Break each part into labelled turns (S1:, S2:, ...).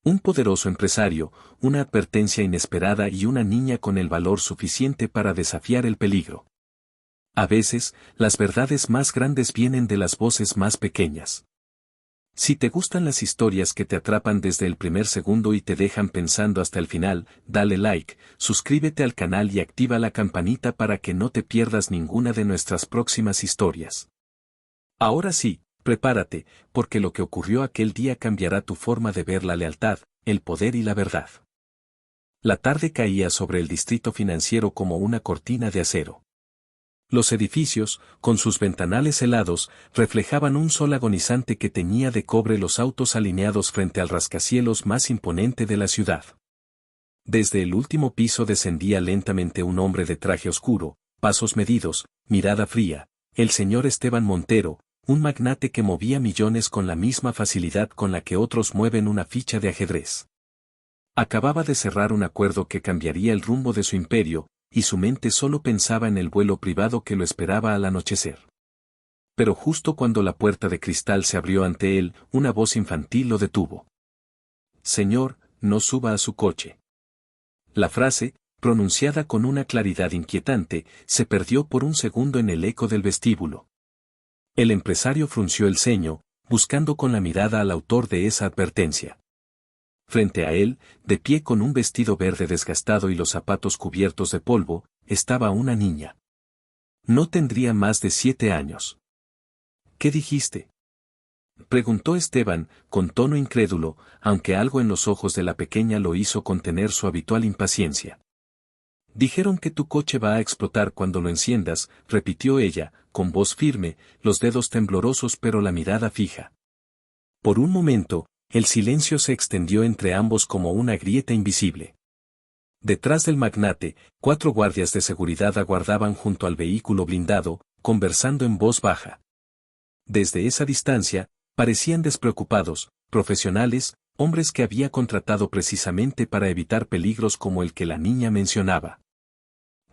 S1: Un poderoso empresario, una advertencia inesperada y una niña con el valor suficiente para desafiar el peligro. A veces, las verdades más grandes vienen de las voces más pequeñas. Si te gustan las historias que te atrapan desde el primer segundo y te dejan pensando hasta el final, dale like, suscríbete al canal y activa la campanita para que no te pierdas ninguna de nuestras próximas historias. Ahora sí, prepárate, porque lo que ocurrió aquel día cambiará tu forma de ver la lealtad, el poder y la verdad. La tarde caía sobre el distrito financiero como una cortina de acero. Los edificios, con sus ventanales helados, reflejaban un sol agonizante que teñía de cobre los autos alineados frente al rascacielos más imponente de la ciudad. Desde el último piso descendía lentamente un hombre de traje oscuro, pasos medidos, mirada fría, el señor Esteban Montero, un magnate que movía millones con la misma facilidad con la que otros mueven una ficha de ajedrez. Acababa de cerrar un acuerdo que cambiaría el rumbo de su imperio, y su mente solo pensaba en el vuelo privado que lo esperaba al anochecer. Pero justo cuando la puerta de cristal se abrió ante él, una voz infantil lo detuvo. «Señor, no suba a su coche». La frase, pronunciada con una claridad inquietante, se perdió por un segundo en el eco del vestíbulo. El empresario frunció el ceño, buscando con la mirada al autor de esa advertencia. Frente a él, de pie con un vestido verde desgastado y los zapatos cubiertos de polvo, estaba una niña. No tendría más de 7 años. «¿Qué dijiste?», preguntó Esteban, con tono incrédulo, aunque algo en los ojos de la pequeña lo hizo contener su habitual impaciencia. «Dijeron que tu coche va a explotar cuando lo enciendas», repitió ella, con voz firme, los dedos temblorosos pero la mirada fija. Por un momento, el silencio se extendió entre ambos como una grieta invisible. Detrás del magnate, 4 guardias de seguridad aguardaban junto al vehículo blindado, conversando en voz baja. Desde esa distancia, parecían despreocupados, profesionales, hombres que había contratado precisamente para evitar peligros como el que la niña mencionaba.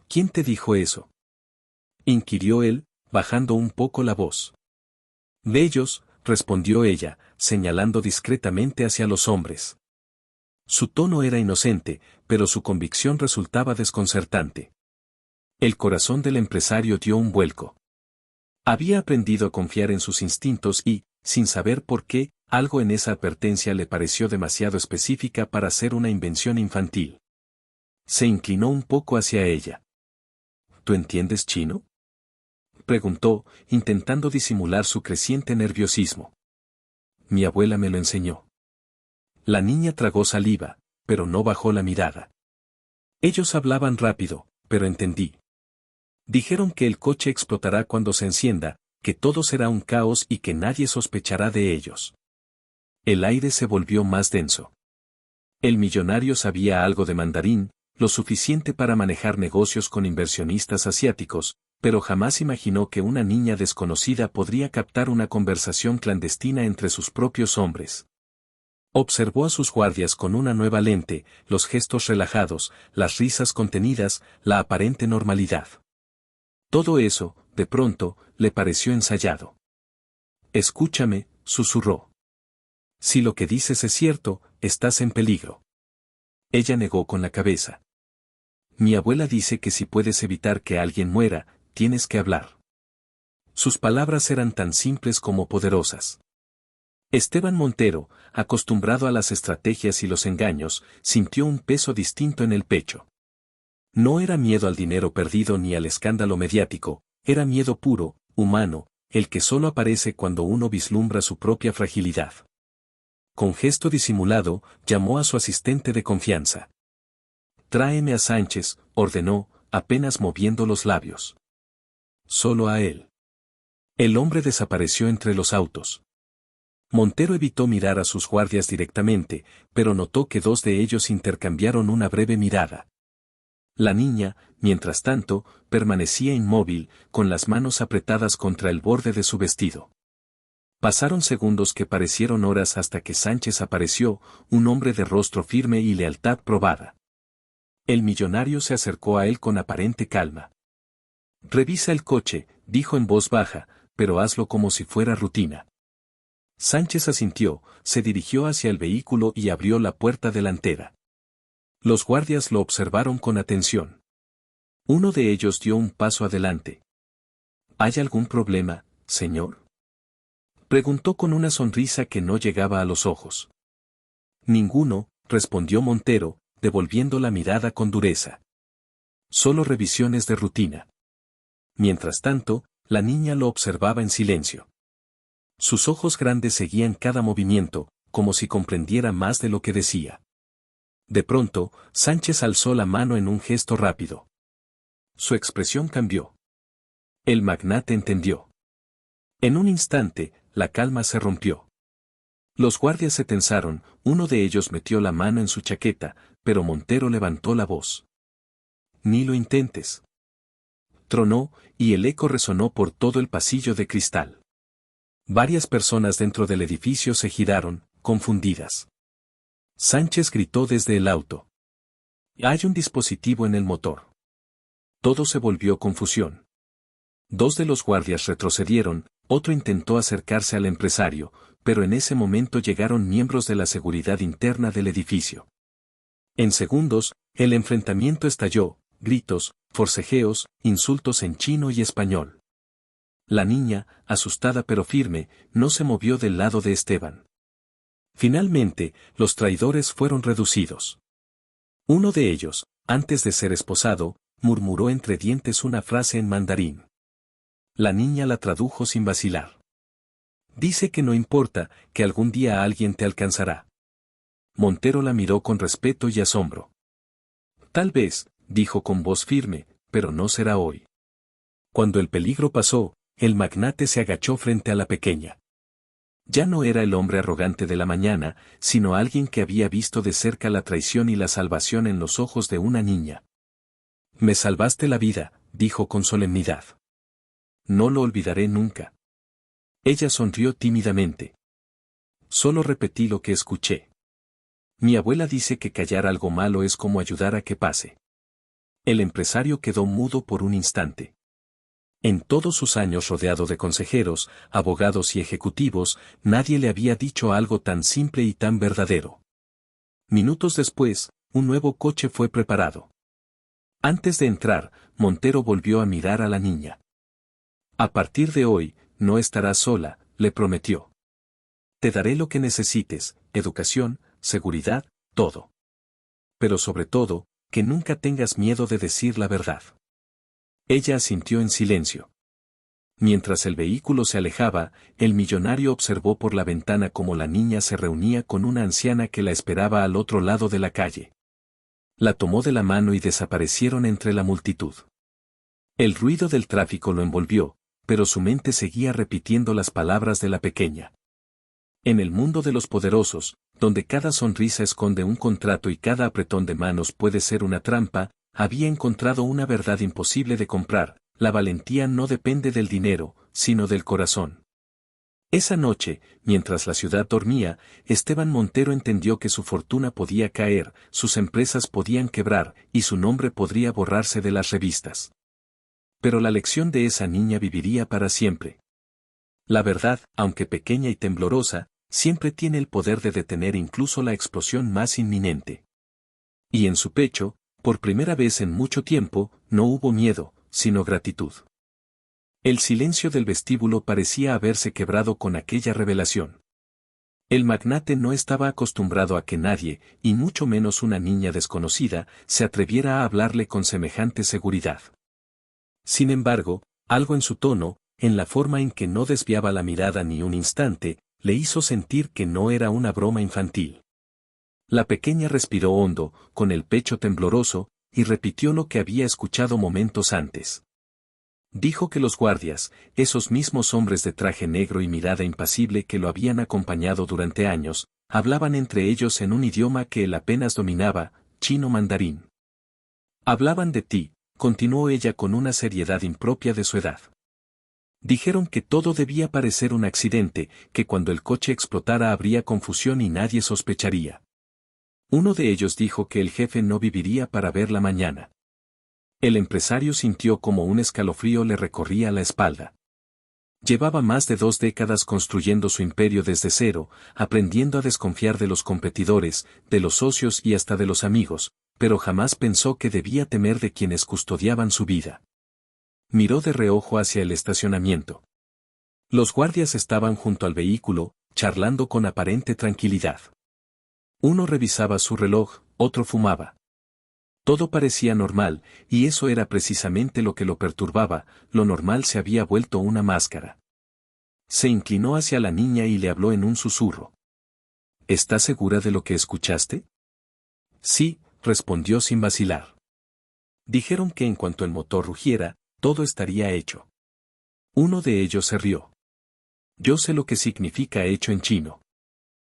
S1: «¿Quién te dijo eso?», inquirió él, bajando un poco la voz. «De ellos», respondió ella, señalando discretamente hacia los hombres. Su tono era inocente, pero su convicción resultaba desconcertante. El corazón del empresario dio un vuelco. Había aprendido a confiar en sus instintos y, sin saber por qué, algo en esa advertencia le pareció demasiado específica para ser una invención infantil. Se inclinó un poco hacia ella. «¿Tú entiendes chino?», preguntó, intentando disimular su creciente nerviosismo. «Mi abuela me lo enseñó». La niña tragó saliva, pero no bajó la mirada. «Ellos hablaban rápido, pero entendí. Dijeron que el coche explotará cuando se encienda, que todo será un caos y que nadie sospechará de ellos». El aire se volvió más denso. El millonario sabía algo de mandarín, lo suficiente para manejar negocios con inversionistas asiáticos, pero jamás imaginó que una niña desconocida podría captar una conversación clandestina entre sus propios hombres. Observó a sus guardias con una nueva lente, los gestos relajados, las risas contenidas, la aparente normalidad. Todo eso, de pronto, le pareció ensayado. «Escúchame», susurró. «Si lo que dices es cierto, estás en peligro». Ella negó con la cabeza. «Mi abuela dice que si puedes evitar que alguien muera, tienes que hablar». Sus palabras eran tan simples como poderosas. Esteban Montero, acostumbrado a las estrategias y los engaños, sintió un peso distinto en el pecho. No era miedo al dinero perdido ni al escándalo mediático, era miedo puro, humano, el que solo aparece cuando uno vislumbra su propia fragilidad. Con gesto disimulado, llamó a su asistente de confianza. «Tráeme a Sánchez», ordenó, apenas moviendo los labios. «Solo a él». El hombre desapareció entre los autos. Montero evitó mirar a sus guardias directamente, pero notó que 2 de ellos intercambiaron una breve mirada. La niña, mientras tanto, permanecía inmóvil, con las manos apretadas contra el borde de su vestido. Pasaron segundos que parecieron horas hasta que Sánchez apareció, un hombre de rostro firme y lealtad probada. El millonario se acercó a él con aparente calma. «Revisa el coche», dijo en voz baja, «pero hazlo como si fuera rutina. Sánchez asintió, se dirigió hacia el vehículo y abrió la puerta delantera. Los guardias lo observaron con atención. Uno de ellos dio un paso adelante. ¿Hay algún problema, señor?, preguntó con una sonrisa que no llegaba a los ojos. Ninguno, respondió Montero, devolviendo la mirada con dureza. Solo revisiones de rutina. Mientras tanto, la niña lo observaba en silencio. Sus ojos grandes seguían cada movimiento, como si comprendiera más de lo que decía. De pronto, Sánchez alzó la mano en un gesto rápido. Su expresión cambió. El magnate entendió. En un instante, la calma se rompió. Los guardias se tensaron, uno de ellos metió la mano en su chaqueta, pero Montero levantó la voz. «Ni lo intentes». Tronó, y el eco resonó por todo el pasillo de cristal. Varias personas dentro del edificio se giraron, confundidas. Sánchez gritó desde el auto. «Hay un dispositivo en el motor». Todo se volvió confusión. Dos de los guardias retrocedieron, otro intentó acercarse al empresario, pero en ese momento llegaron miembros de la seguridad interna del edificio. En segundos, el enfrentamiento estalló, gritos, forcejeos, insultos en chino y español. La niña, asustada pero firme, no se movió del lado de Esteban. Finalmente, los traidores fueron reducidos. Uno de ellos, antes de ser esposado, murmuró entre dientes una frase en mandarín. La niña la tradujo sin vacilar. Dice que no importa, que algún día alguien te alcanzará. Montero la miró con respeto y asombro. Tal vez, dijo con voz firme, pero no será hoy. Cuando el peligro pasó, el magnate se agachó frente a la pequeña. Ya no era el hombre arrogante de la mañana, sino alguien que había visto de cerca la traición y la salvación en los ojos de una niña. «Me salvaste la vida», dijo con solemnidad. «No lo olvidaré nunca». Ella sonrió tímidamente. «Solo repetí lo que escuché. Mi abuela dice que callar algo malo es como ayudar a que pase». El empresario quedó mudo por un instante. En todos sus años rodeado de consejeros, abogados y ejecutivos, nadie le había dicho algo tan simple y tan verdadero. Minutos después, un nuevo coche fue preparado. Antes de entrar, Montero volvió a mirar a la niña. «A partir de hoy, no estarás sola», le prometió. «Te daré lo que necesites, educación, seguridad, todo. Pero sobre todo, que nunca tengas miedo de decir la verdad». Ella asintió en silencio. Mientras el vehículo se alejaba, el millonario observó por la ventana cómo la niña se reunía con una anciana que la esperaba al otro lado de la calle. La tomó de la mano y desaparecieron entre la multitud. El ruido del tráfico lo envolvió, pero su mente seguía repitiendo las palabras de la pequeña. En el mundo de los poderosos, donde cada sonrisa esconde un contrato y cada apretón de manos puede ser una trampa, había encontrado una verdad imposible de comprar: la valentía no depende del dinero, sino del corazón. Esa noche, mientras la ciudad dormía, Esteban Montero entendió que su fortuna podía caer, sus empresas podían quebrar, y su nombre podría borrarse de las revistas. Pero la lección de esa niña viviría para siempre. La verdad, aunque pequeña y temblorosa, siempre tiene el poder de detener incluso la explosión más inminente. Y en su pecho, por primera vez en mucho tiempo, no hubo miedo, sino gratitud. El silencio del vestíbulo parecía haberse quebrado con aquella revelación. El magnate no estaba acostumbrado a que nadie, y mucho menos una niña desconocida, se atreviera a hablarle con semejante seguridad. Sin embargo, algo en su tono, en la forma en que no desviaba la mirada ni un instante, le hizo sentir que no era una broma infantil. La pequeña respiró hondo, con el pecho tembloroso, y repitió lo que había escuchado momentos antes. Dijo que los guardias, esos mismos hombres de traje negro y mirada impasible que lo habían acompañado durante años, hablaban entre ellos en un idioma que él apenas dominaba, chino mandarín. «Hablaban de ti», continuó ella con una seriedad impropia de su edad. «Dijeron que todo debía parecer un accidente, que cuando el coche explotara habría confusión y nadie sospecharía. Uno de ellos dijo que el jefe no viviría para ver la mañana». El empresario sintió como un escalofrío le recorría la espalda. Llevaba más de 2 décadas construyendo su imperio desde cero, aprendiendo a desconfiar de los competidores, de los socios y hasta de los amigos, pero jamás pensó que debía temer de quienes custodiaban su vida. Miró de reojo hacia el estacionamiento. Los guardias estaban junto al vehículo, charlando con aparente tranquilidad. Uno revisaba su reloj, otro fumaba. Todo parecía normal, y eso era precisamente lo que lo perturbaba, lo normal se había vuelto una máscara. Se inclinó hacia la niña y le habló en un susurro. ¿Estás segura de lo que escuchaste? Sí, respondió sin vacilar. Dijeron que en cuanto el motor rugiera, todo estaría hecho. Uno de ellos se rió. Yo sé lo que significa hecho en chino.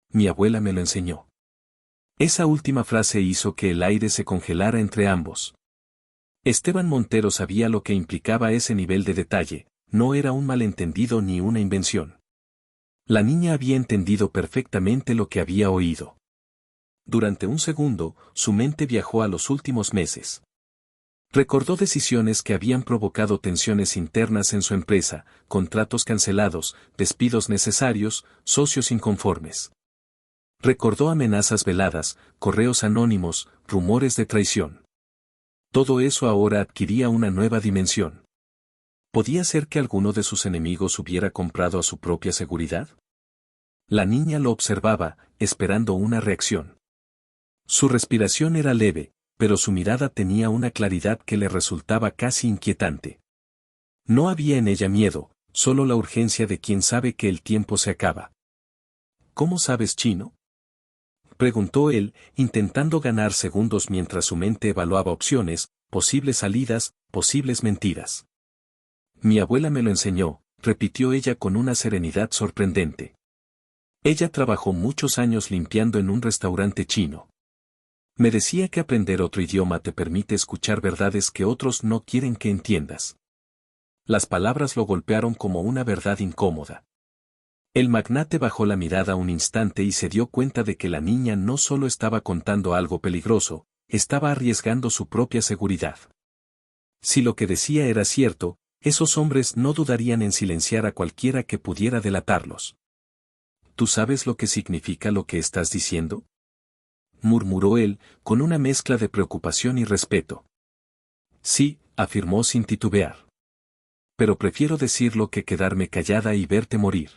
S1: Mi abuela me lo enseñó. Esa última frase hizo que el aire se congelara entre ambos. Esteban Montero sabía lo que implicaba ese nivel de detalle, no era un malentendido ni una invención. La niña había entendido perfectamente lo que había oído. Durante un segundo, su mente viajó a los últimos meses. Recordó decisiones que habían provocado tensiones internas en su empresa, contratos cancelados, despidos necesarios, socios inconformes. Recordó amenazas veladas, correos anónimos, rumores de traición. Todo eso ahora adquiría una nueva dimensión. ¿Podía ser que alguno de sus enemigos hubiera comprado a su propia seguridad? La niña lo observaba, esperando una reacción. Su respiración era leve, pero su mirada tenía una claridad que le resultaba casi inquietante. No había en ella miedo, solo la urgencia de quien sabe que el tiempo se acaba. ¿Cómo sabes chino?, preguntó él, intentando ganar segundos mientras su mente evaluaba opciones, posibles salidas, posibles mentiras. Mi abuela me lo enseñó, repitió ella con una serenidad sorprendente. Ella trabajó muchos años limpiando en un restaurante chino. Me decía que aprender otro idioma te permite escuchar verdades que otros no quieren que entiendas. Las palabras lo golpearon como una verdad incómoda. El magnate bajó la mirada un instante y se dio cuenta de que la niña no solo estaba contando algo peligroso, estaba arriesgando su propia seguridad. Si lo que decía era cierto, esos hombres no dudarían en silenciar a cualquiera que pudiera delatarlos. ¿Tú sabes lo que significa lo que estás diciendo?, murmuró él, con una mezcla de preocupación y respeto. Sí, afirmó sin titubear. Pero prefiero decirlo que quedarme callada y verte morir.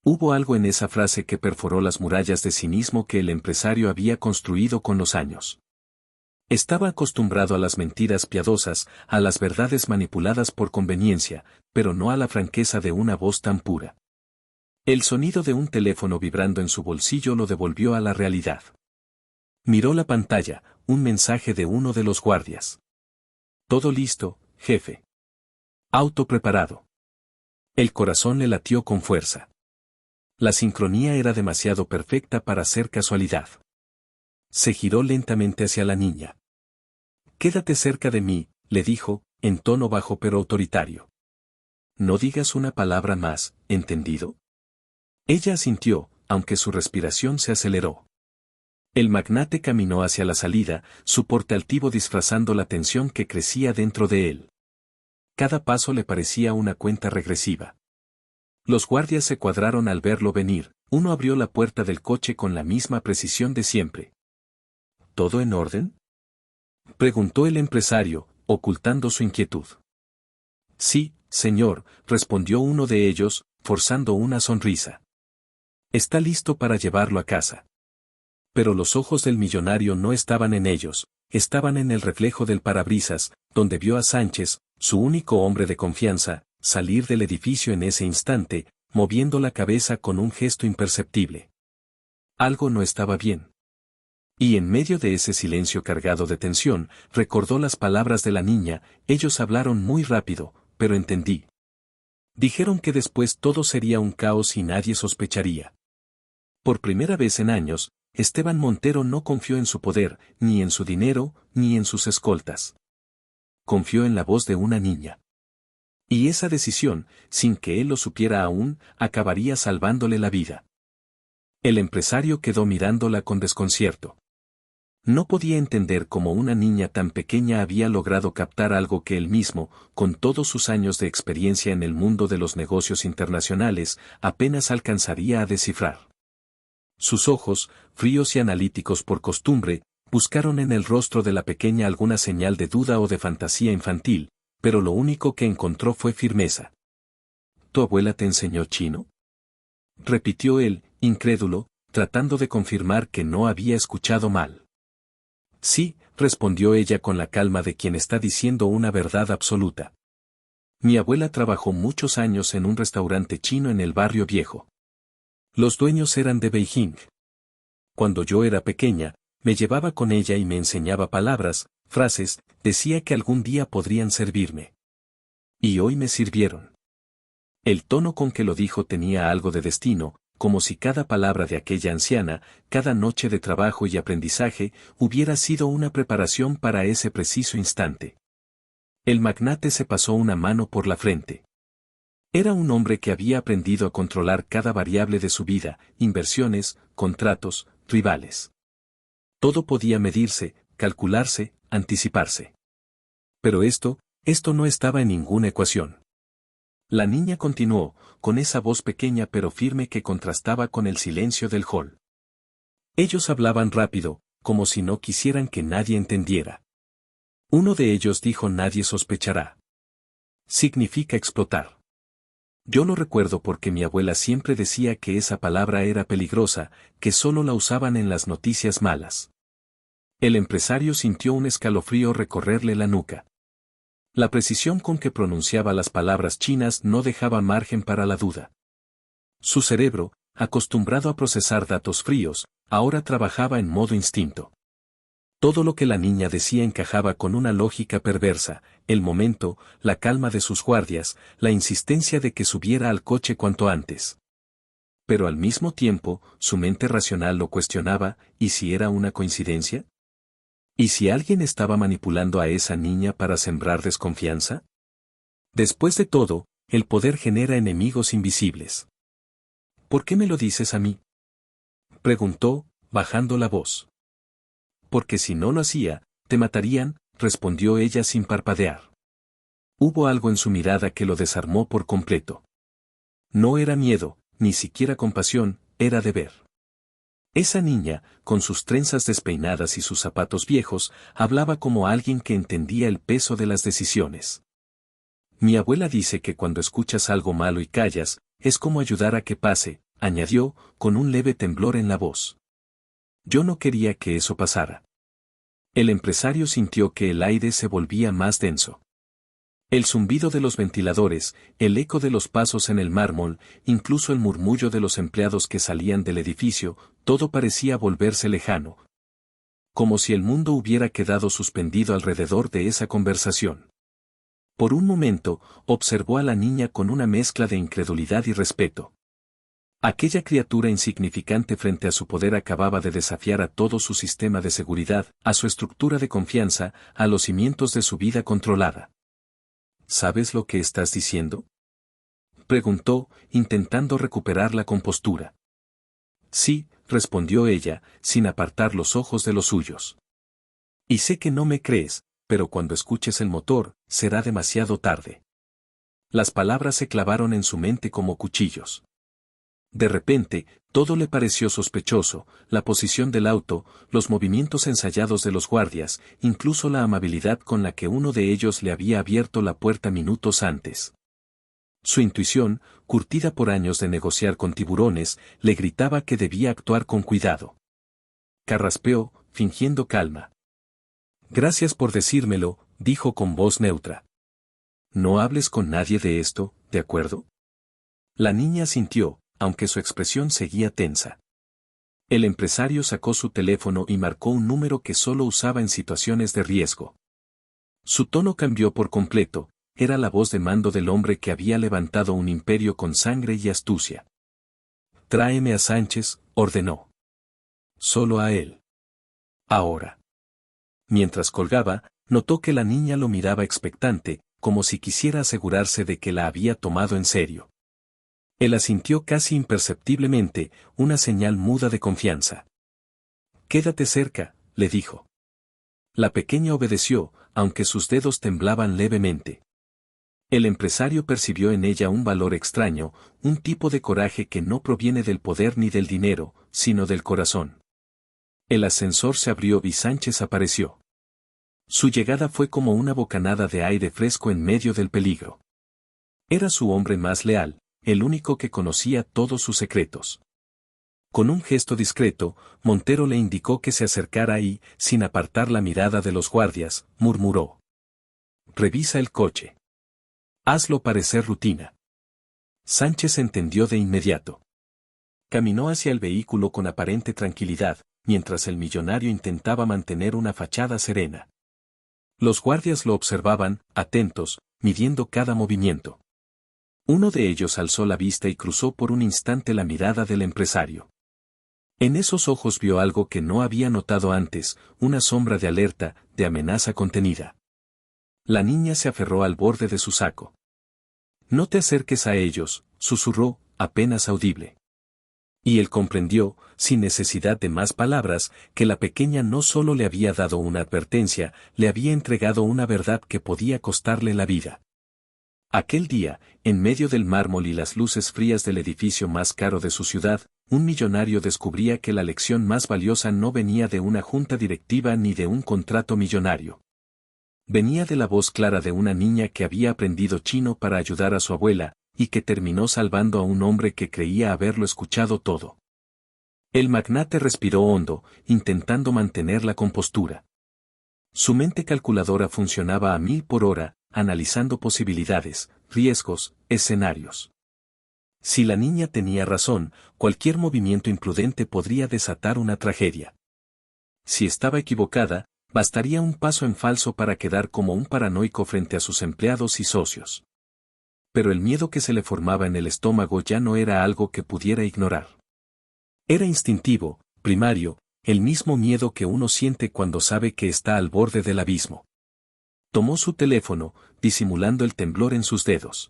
S1: Hubo algo en esa frase que perforó las murallas de cinismo que el empresario había construido con los años. Estaba acostumbrado a las mentiras piadosas, a las verdades manipuladas por conveniencia, pero no a la franqueza de una voz tan pura. El sonido de un teléfono vibrando en su bolsillo lo devolvió a la realidad. Miró la pantalla, un mensaje de uno de los guardias. Todo listo, jefe. Auto preparado. El corazón le latió con fuerza. La sincronía era demasiado perfecta para ser casualidad. Se giró lentamente hacia la niña. Quédate cerca de mí, le dijo, en tono bajo pero autoritario. No digas una palabra más, ¿entendido? Ella asintió, aunque su respiración se aceleró. El magnate caminó hacia la salida, su porte altivo disfrazando la tensión que crecía dentro de él. Cada paso le parecía una cuenta regresiva. Los guardias se cuadraron al verlo venir, uno abrió la puerta del coche con la misma precisión de siempre. ¿Todo en orden?, preguntó el empresario, ocultando su inquietud. Sí, señor, respondió uno de ellos, forzando una sonrisa. Está listo para llevarlo a casa. Pero los ojos del millonario no estaban en ellos, estaban en el reflejo del parabrisas, donde vio a Sánchez, su único hombre de confianza, salir del edificio en ese instante, moviendo la cabeza con un gesto imperceptible. Algo no estaba bien. Y en medio de ese silencio cargado de tensión, recordó las palabras de la niña, ellos hablaron muy rápido, pero entendí. Dijeron que después todo sería un caos y nadie sospecharía. Por primera vez en años, Esteban Montero no confió en su poder, ni en su dinero, ni en sus escoltas. Confió en la voz de una niña. Y esa decisión, sin que él lo supiera aún, acabaría salvándole la vida. El empresario quedó mirándola con desconcierto. No podía entender cómo una niña tan pequeña había logrado captar algo que él mismo, con todos sus años de experiencia en el mundo de los negocios internacionales, apenas alcanzaría a descifrar. Sus ojos, fríos y analíticos por costumbre, buscaron en el rostro de la pequeña alguna señal de duda o de fantasía infantil, pero lo único que encontró fue firmeza. ¿Tu abuela te enseñó chino?, repitió él, incrédulo, tratando de confirmar que no había escuchado mal. Sí, respondió ella con la calma de quien está diciendo una verdad absoluta. Mi abuela trabajó muchos años en un restaurante chino en el barrio viejo. Los dueños eran de Beijing. Cuando yo era pequeña, me llevaba con ella y me enseñaba palabras, frases, decía que algún día podrían servirme. Y hoy me sirvieron. El tono con que lo dijo tenía algo de destino, como si cada palabra de aquella anciana, cada noche de trabajo y aprendizaje, hubiera sido una preparación para ese preciso instante. El magnate se pasó una mano por la frente. Era un hombre que había aprendido a controlar cada variable de su vida, inversiones, contratos, rivales. Todo podía medirse, calcularse, anticiparse. Pero esto no estaba en ninguna ecuación. La niña continuó, con esa voz pequeña pero firme que contrastaba con el silencio del hall. Ellos hablaban rápido, como si no quisieran que nadie entendiera. Uno de ellos dijo: nadie sospechará. Significa explotar. Yo lo recuerdo porque mi abuela siempre decía que esa palabra era peligrosa, que solo la usaban en las noticias malas. El empresario sintió un escalofrío recorrerle la nuca. La precisión con que pronunciaba las palabras chinas no dejaba margen para la duda. Su cerebro, acostumbrado a procesar datos fríos, ahora trabajaba en modo instinto. Todo lo que la niña decía encajaba con una lógica perversa: el momento, la calma de sus guardias, la insistencia de que subiera al coche cuanto antes. Pero al mismo tiempo, su mente racional lo cuestionaba: ¿y si era una coincidencia? ¿Y si alguien estaba manipulando a esa niña para sembrar desconfianza? Después de todo, el poder genera enemigos invisibles. ¿Por qué me lo dices a mí?, preguntó, bajando la voz. Porque si no lo hacía, te matarían, respondió ella sin parpadear. Hubo algo en su mirada que lo desarmó por completo. No era miedo, ni siquiera compasión, era deber. Esa niña, con sus trenzas despeinadas y sus zapatos viejos, hablaba como alguien que entendía el peso de las decisiones. Mi abuela dice que cuando escuchas algo malo y callas, es como ayudar a que pase, añadió, con un leve temblor en la voz. Yo no quería que eso pasara. El empresario sintió que el aire se volvía más denso. El zumbido de los ventiladores, el eco de los pasos en el mármol, incluso el murmullo de los empleados que salían del edificio, todo parecía volverse lejano. Como si el mundo hubiera quedado suspendido alrededor de esa conversación. Por un momento, observó a la niña con una mezcla de incredulidad y respeto. Aquella criatura insignificante frente a su poder acababa de desafiar a todo su sistema de seguridad, a su estructura de confianza, a los cimientos de su vida controlada. ¿Sabes lo que estás diciendo?, preguntó, intentando recuperar la compostura. Sí, respondió ella, sin apartar los ojos de los suyos. Y sé que no me crees, pero cuando escuches el motor, será demasiado tarde. Las palabras se clavaron en su mente como cuchillos. De repente, todo le pareció sospechoso: la posición del auto, los movimientos ensayados de los guardias, incluso la amabilidad con la que uno de ellos le había abierto la puerta minutos antes. Su intuición, curtida por años de negociar con tiburones, le gritaba que debía actuar con cuidado. Carraspeó, fingiendo calma. Gracias por decírmelo, dijo con voz neutra. No hables con nadie de esto, ¿de acuerdo? La niña asintió, aunque su expresión seguía tensa. El empresario sacó su teléfono y marcó un número que solo usaba en situaciones de riesgo. Su tono cambió por completo: era la voz de mando del hombre que había levantado un imperio con sangre y astucia. Tráeme a Sánchez, ordenó. Solo a él. Ahora. Mientras colgaba, notó que la niña lo miraba expectante, como si quisiera asegurarse de que la había tomado en serio. Él asintió casi imperceptiblemente, una señal muda de confianza. Quédate cerca, le dijo. La pequeña obedeció, aunque sus dedos temblaban levemente. El empresario percibió en ella un valor extraño, un tipo de coraje que no proviene del poder ni del dinero, sino del corazón. El ascensor se abrió y Sánchez apareció. Su llegada fue como una bocanada de aire fresco en medio del peligro. Era su hombre más leal, el único que conocía todos sus secretos. Con un gesto discreto, Montero le indicó que se acercara y, sin apartar la mirada de los guardias, murmuró: «Revisa el coche. Hazlo parecer rutina». Sánchez entendió de inmediato. Caminó hacia el vehículo con aparente tranquilidad, mientras el millonario intentaba mantener una fachada serena. Los guardias lo observaban, atentos, midiendo cada movimiento. Uno de ellos alzó la vista y cruzó por un instante la mirada del empresario. En esos ojos vio algo que no había notado antes, una sombra de alerta, de amenaza contenida. La niña se aferró al borde de su saco. «No te acerques a ellos», susurró, apenas audible. Y él comprendió, sin necesidad de más palabras, que la pequeña no solo le había dado una advertencia, le había entregado una verdad que podía costarle la vida. Aquel día, en medio del mármol y las luces frías del edificio más caro de su ciudad, un millonario descubría que la lección más valiosa no venía de una junta directiva ni de un contrato millonario. Venía de la voz clara de una niña que había aprendido chino para ayudar a su abuela, y que terminó salvando a un hombre que creía haberlo escuchado todo. El magnate respiró hondo, intentando mantener la compostura. Su mente calculadora funcionaba a 1000 por hora, analizando posibilidades, riesgos, escenarios. Si la niña tenía razón, cualquier movimiento imprudente podría desatar una tragedia. Si estaba equivocada, bastaría un paso en falso para quedar como un paranoico frente a sus empleados y socios. Pero el miedo que se le formaba en el estómago ya no era algo que pudiera ignorar. Era instintivo, primario, el mismo miedo que uno siente cuando sabe que está al borde del abismo. Tomó su teléfono, disimulando el temblor en sus dedos.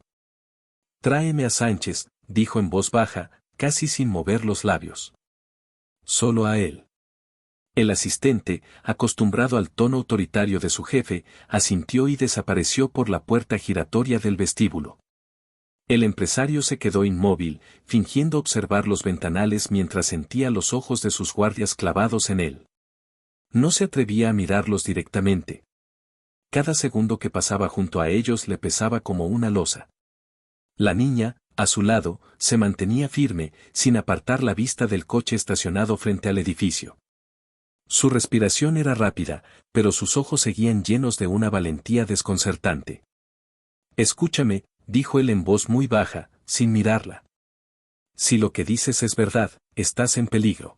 S1: «Tráeme a Sánchez», dijo en voz baja, casi sin mover los labios. «Solo a él». El asistente, acostumbrado al tono autoritario de su jefe, asintió y desapareció por la puerta giratoria del vestíbulo. El empresario se quedó inmóvil, fingiendo observar los ventanales mientras sentía los ojos de sus guardias clavados en él. No se atrevía a mirarlos directamente. Cada segundo que pasaba junto a ellos le pesaba como una losa. La niña, a su lado, se mantenía firme, sin apartar la vista del coche estacionado frente al edificio. Su respiración era rápida, pero sus ojos seguían llenos de una valentía desconcertante. «Escúchame», dijo él en voz muy baja, sin mirarla. «Si lo que dices es verdad, estás en peligro».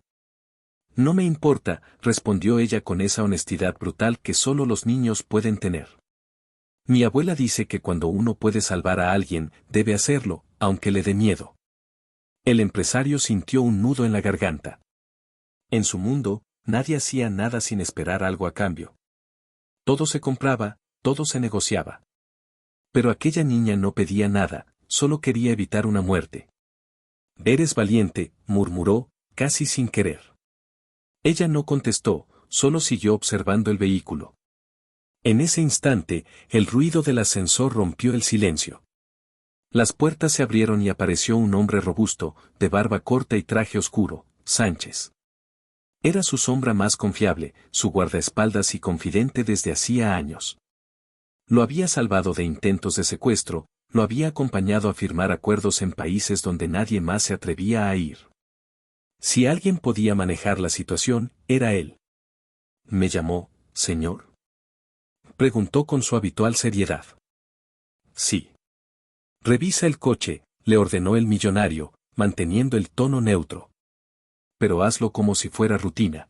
S1: «No me importa», respondió ella con esa honestidad brutal que solo los niños pueden tener. «Mi abuela dice que cuando uno puede salvar a alguien, debe hacerlo, aunque le dé miedo». El empresario sintió un nudo en la garganta. En su mundo, nadie hacía nada sin esperar algo a cambio. Todo se compraba, todo se negociaba. Pero aquella niña no pedía nada, solo quería evitar una muerte. «Eres valiente», murmuró, casi sin querer. Ella no contestó, solo siguió observando el vehículo. En ese instante, el ruido del ascensor rompió el silencio. Las puertas se abrieron y apareció un hombre robusto, de barba corta y traje oscuro, Sánchez. Era su sombra más confiable, su guardaespaldas y confidente desde hacía años. Lo había salvado de intentos de secuestro, lo había acompañado a firmar acuerdos en países donde nadie más se atrevía a ir. Si alguien podía manejar la situación, era él. «¿Me llamó, señor?», preguntó con su habitual seriedad. «Sí». «Revisa el coche», le ordenó el millonario, manteniendo el tono neutro. «Pero hazlo como si fuera rutina.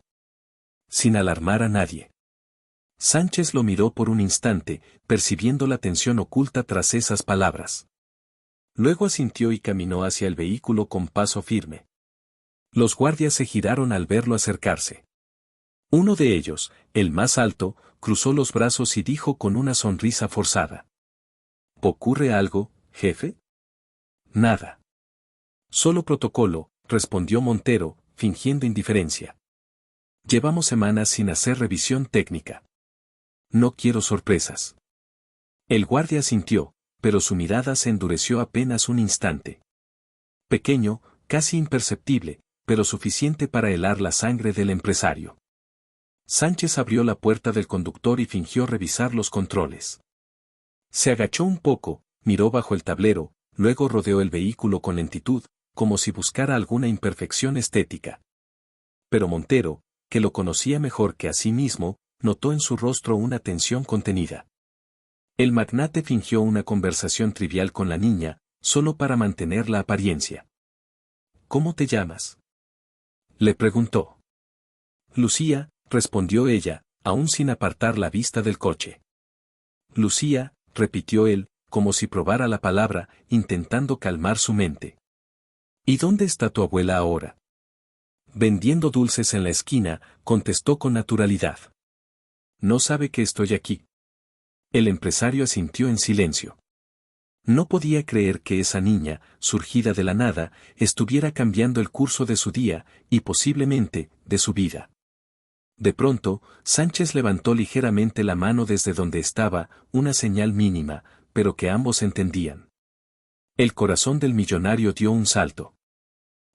S1: Sin alarmar a nadie». Sánchez lo miró por un instante, percibiendo la tensión oculta tras esas palabras. Luego asintió y caminó hacia el vehículo con paso firme. Los guardias se giraron al verlo acercarse. Uno de ellos, el más alto, cruzó los brazos y dijo con una sonrisa forzada: «¿Ocurre algo, jefe?». «Nada». «Solo protocolo», respondió Montero, fingiendo indiferencia. Llevamos semanas sin hacer revisión técnica. No quiero sorpresas. El guardia asintió, pero su mirada se endureció apenas un instante. Pequeño, casi imperceptible, pero suficiente para helar la sangre del empresario. Sánchez abrió la puerta del conductor y fingió revisar los controles. Se agachó un poco, miró bajo el tablero, luego rodeó el vehículo con lentitud, como si buscara alguna imperfección estética. Pero Montero, que lo conocía mejor que a sí mismo, notó en su rostro una tensión contenida. El magnate fingió una conversación trivial con la niña, solo para mantener la apariencia. ¿Cómo te llamas?, le preguntó. Lucía, respondió ella, aún sin apartar la vista del coche. Lucía, repitió él, como si probara la palabra, intentando calmar su mente. ¿Y dónde está tu abuela ahora? Vendiendo dulces en la esquina, contestó con naturalidad. No sabe que estoy aquí. El empresario asintió en silencio. No podía creer que esa niña, surgida de la nada, estuviera cambiando el curso de su día, y posiblemente, de su vida. De pronto, Sánchez levantó ligeramente la mano desde donde estaba, una señal mínima, pero que ambos entendían. El corazón del millonario dio un salto.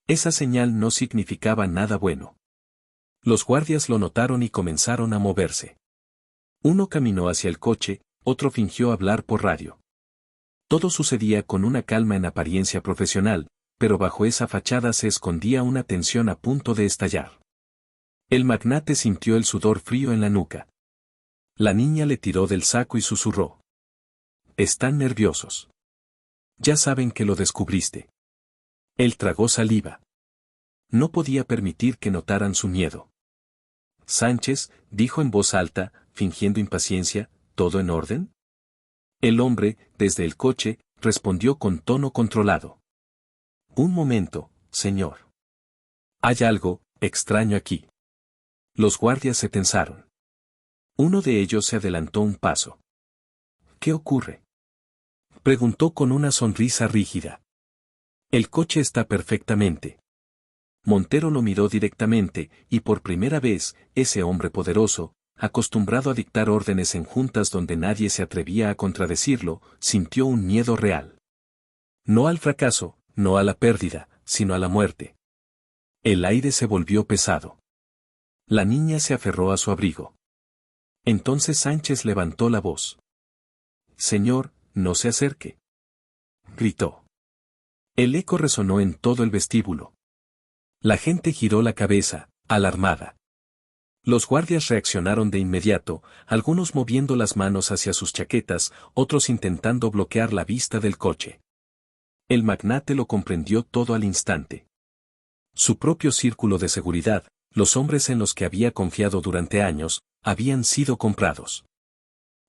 S1: Esa señal no significaba nada bueno. Los guardias lo notaron y comenzaron a moverse. Uno caminó hacia el coche, otro fingió hablar por radio. Todo sucedía con una calma en apariencia profesional, pero bajo esa fachada se escondía una tensión a punto de estallar. El magnate sintió el sudor frío en la nuca. La niña le tiró del saco y susurró. Están nerviosos. Ya saben que lo descubriste. Él tragó saliva. No podía permitir que notaran su miedo. Sánchez, dijo en voz alta, fingiendo impaciencia, ¿todo en orden? El hombre, desde el coche, respondió con tono controlado. Un momento, señor. Hay algo extraño aquí. Los guardias se tensaron. Uno de ellos se adelantó un paso. ¿Qué ocurre?, preguntó con una sonrisa rígida. El coche está perfectamente. Montero lo miró directamente, y por primera vez, ese hombre poderoso, acostumbrado a dictar órdenes en juntas donde nadie se atrevía a contradecirlo, sintió un miedo real. No al fracaso, no a la pérdida, sino a la muerte. El aire se volvió pesado. La niña se aferró a su abrigo. Entonces Sánchez levantó la voz. Señor, no se acerque, gritó. El eco resonó en todo el vestíbulo. La gente giró la cabeza, alarmada. Los guardias reaccionaron de inmediato, algunos moviendo las manos hacia sus chaquetas, otros intentando bloquear la vista del coche. El magnate lo comprendió todo al instante. Su propio círculo de seguridad, los hombres en los que había confiado durante años, habían sido comprados.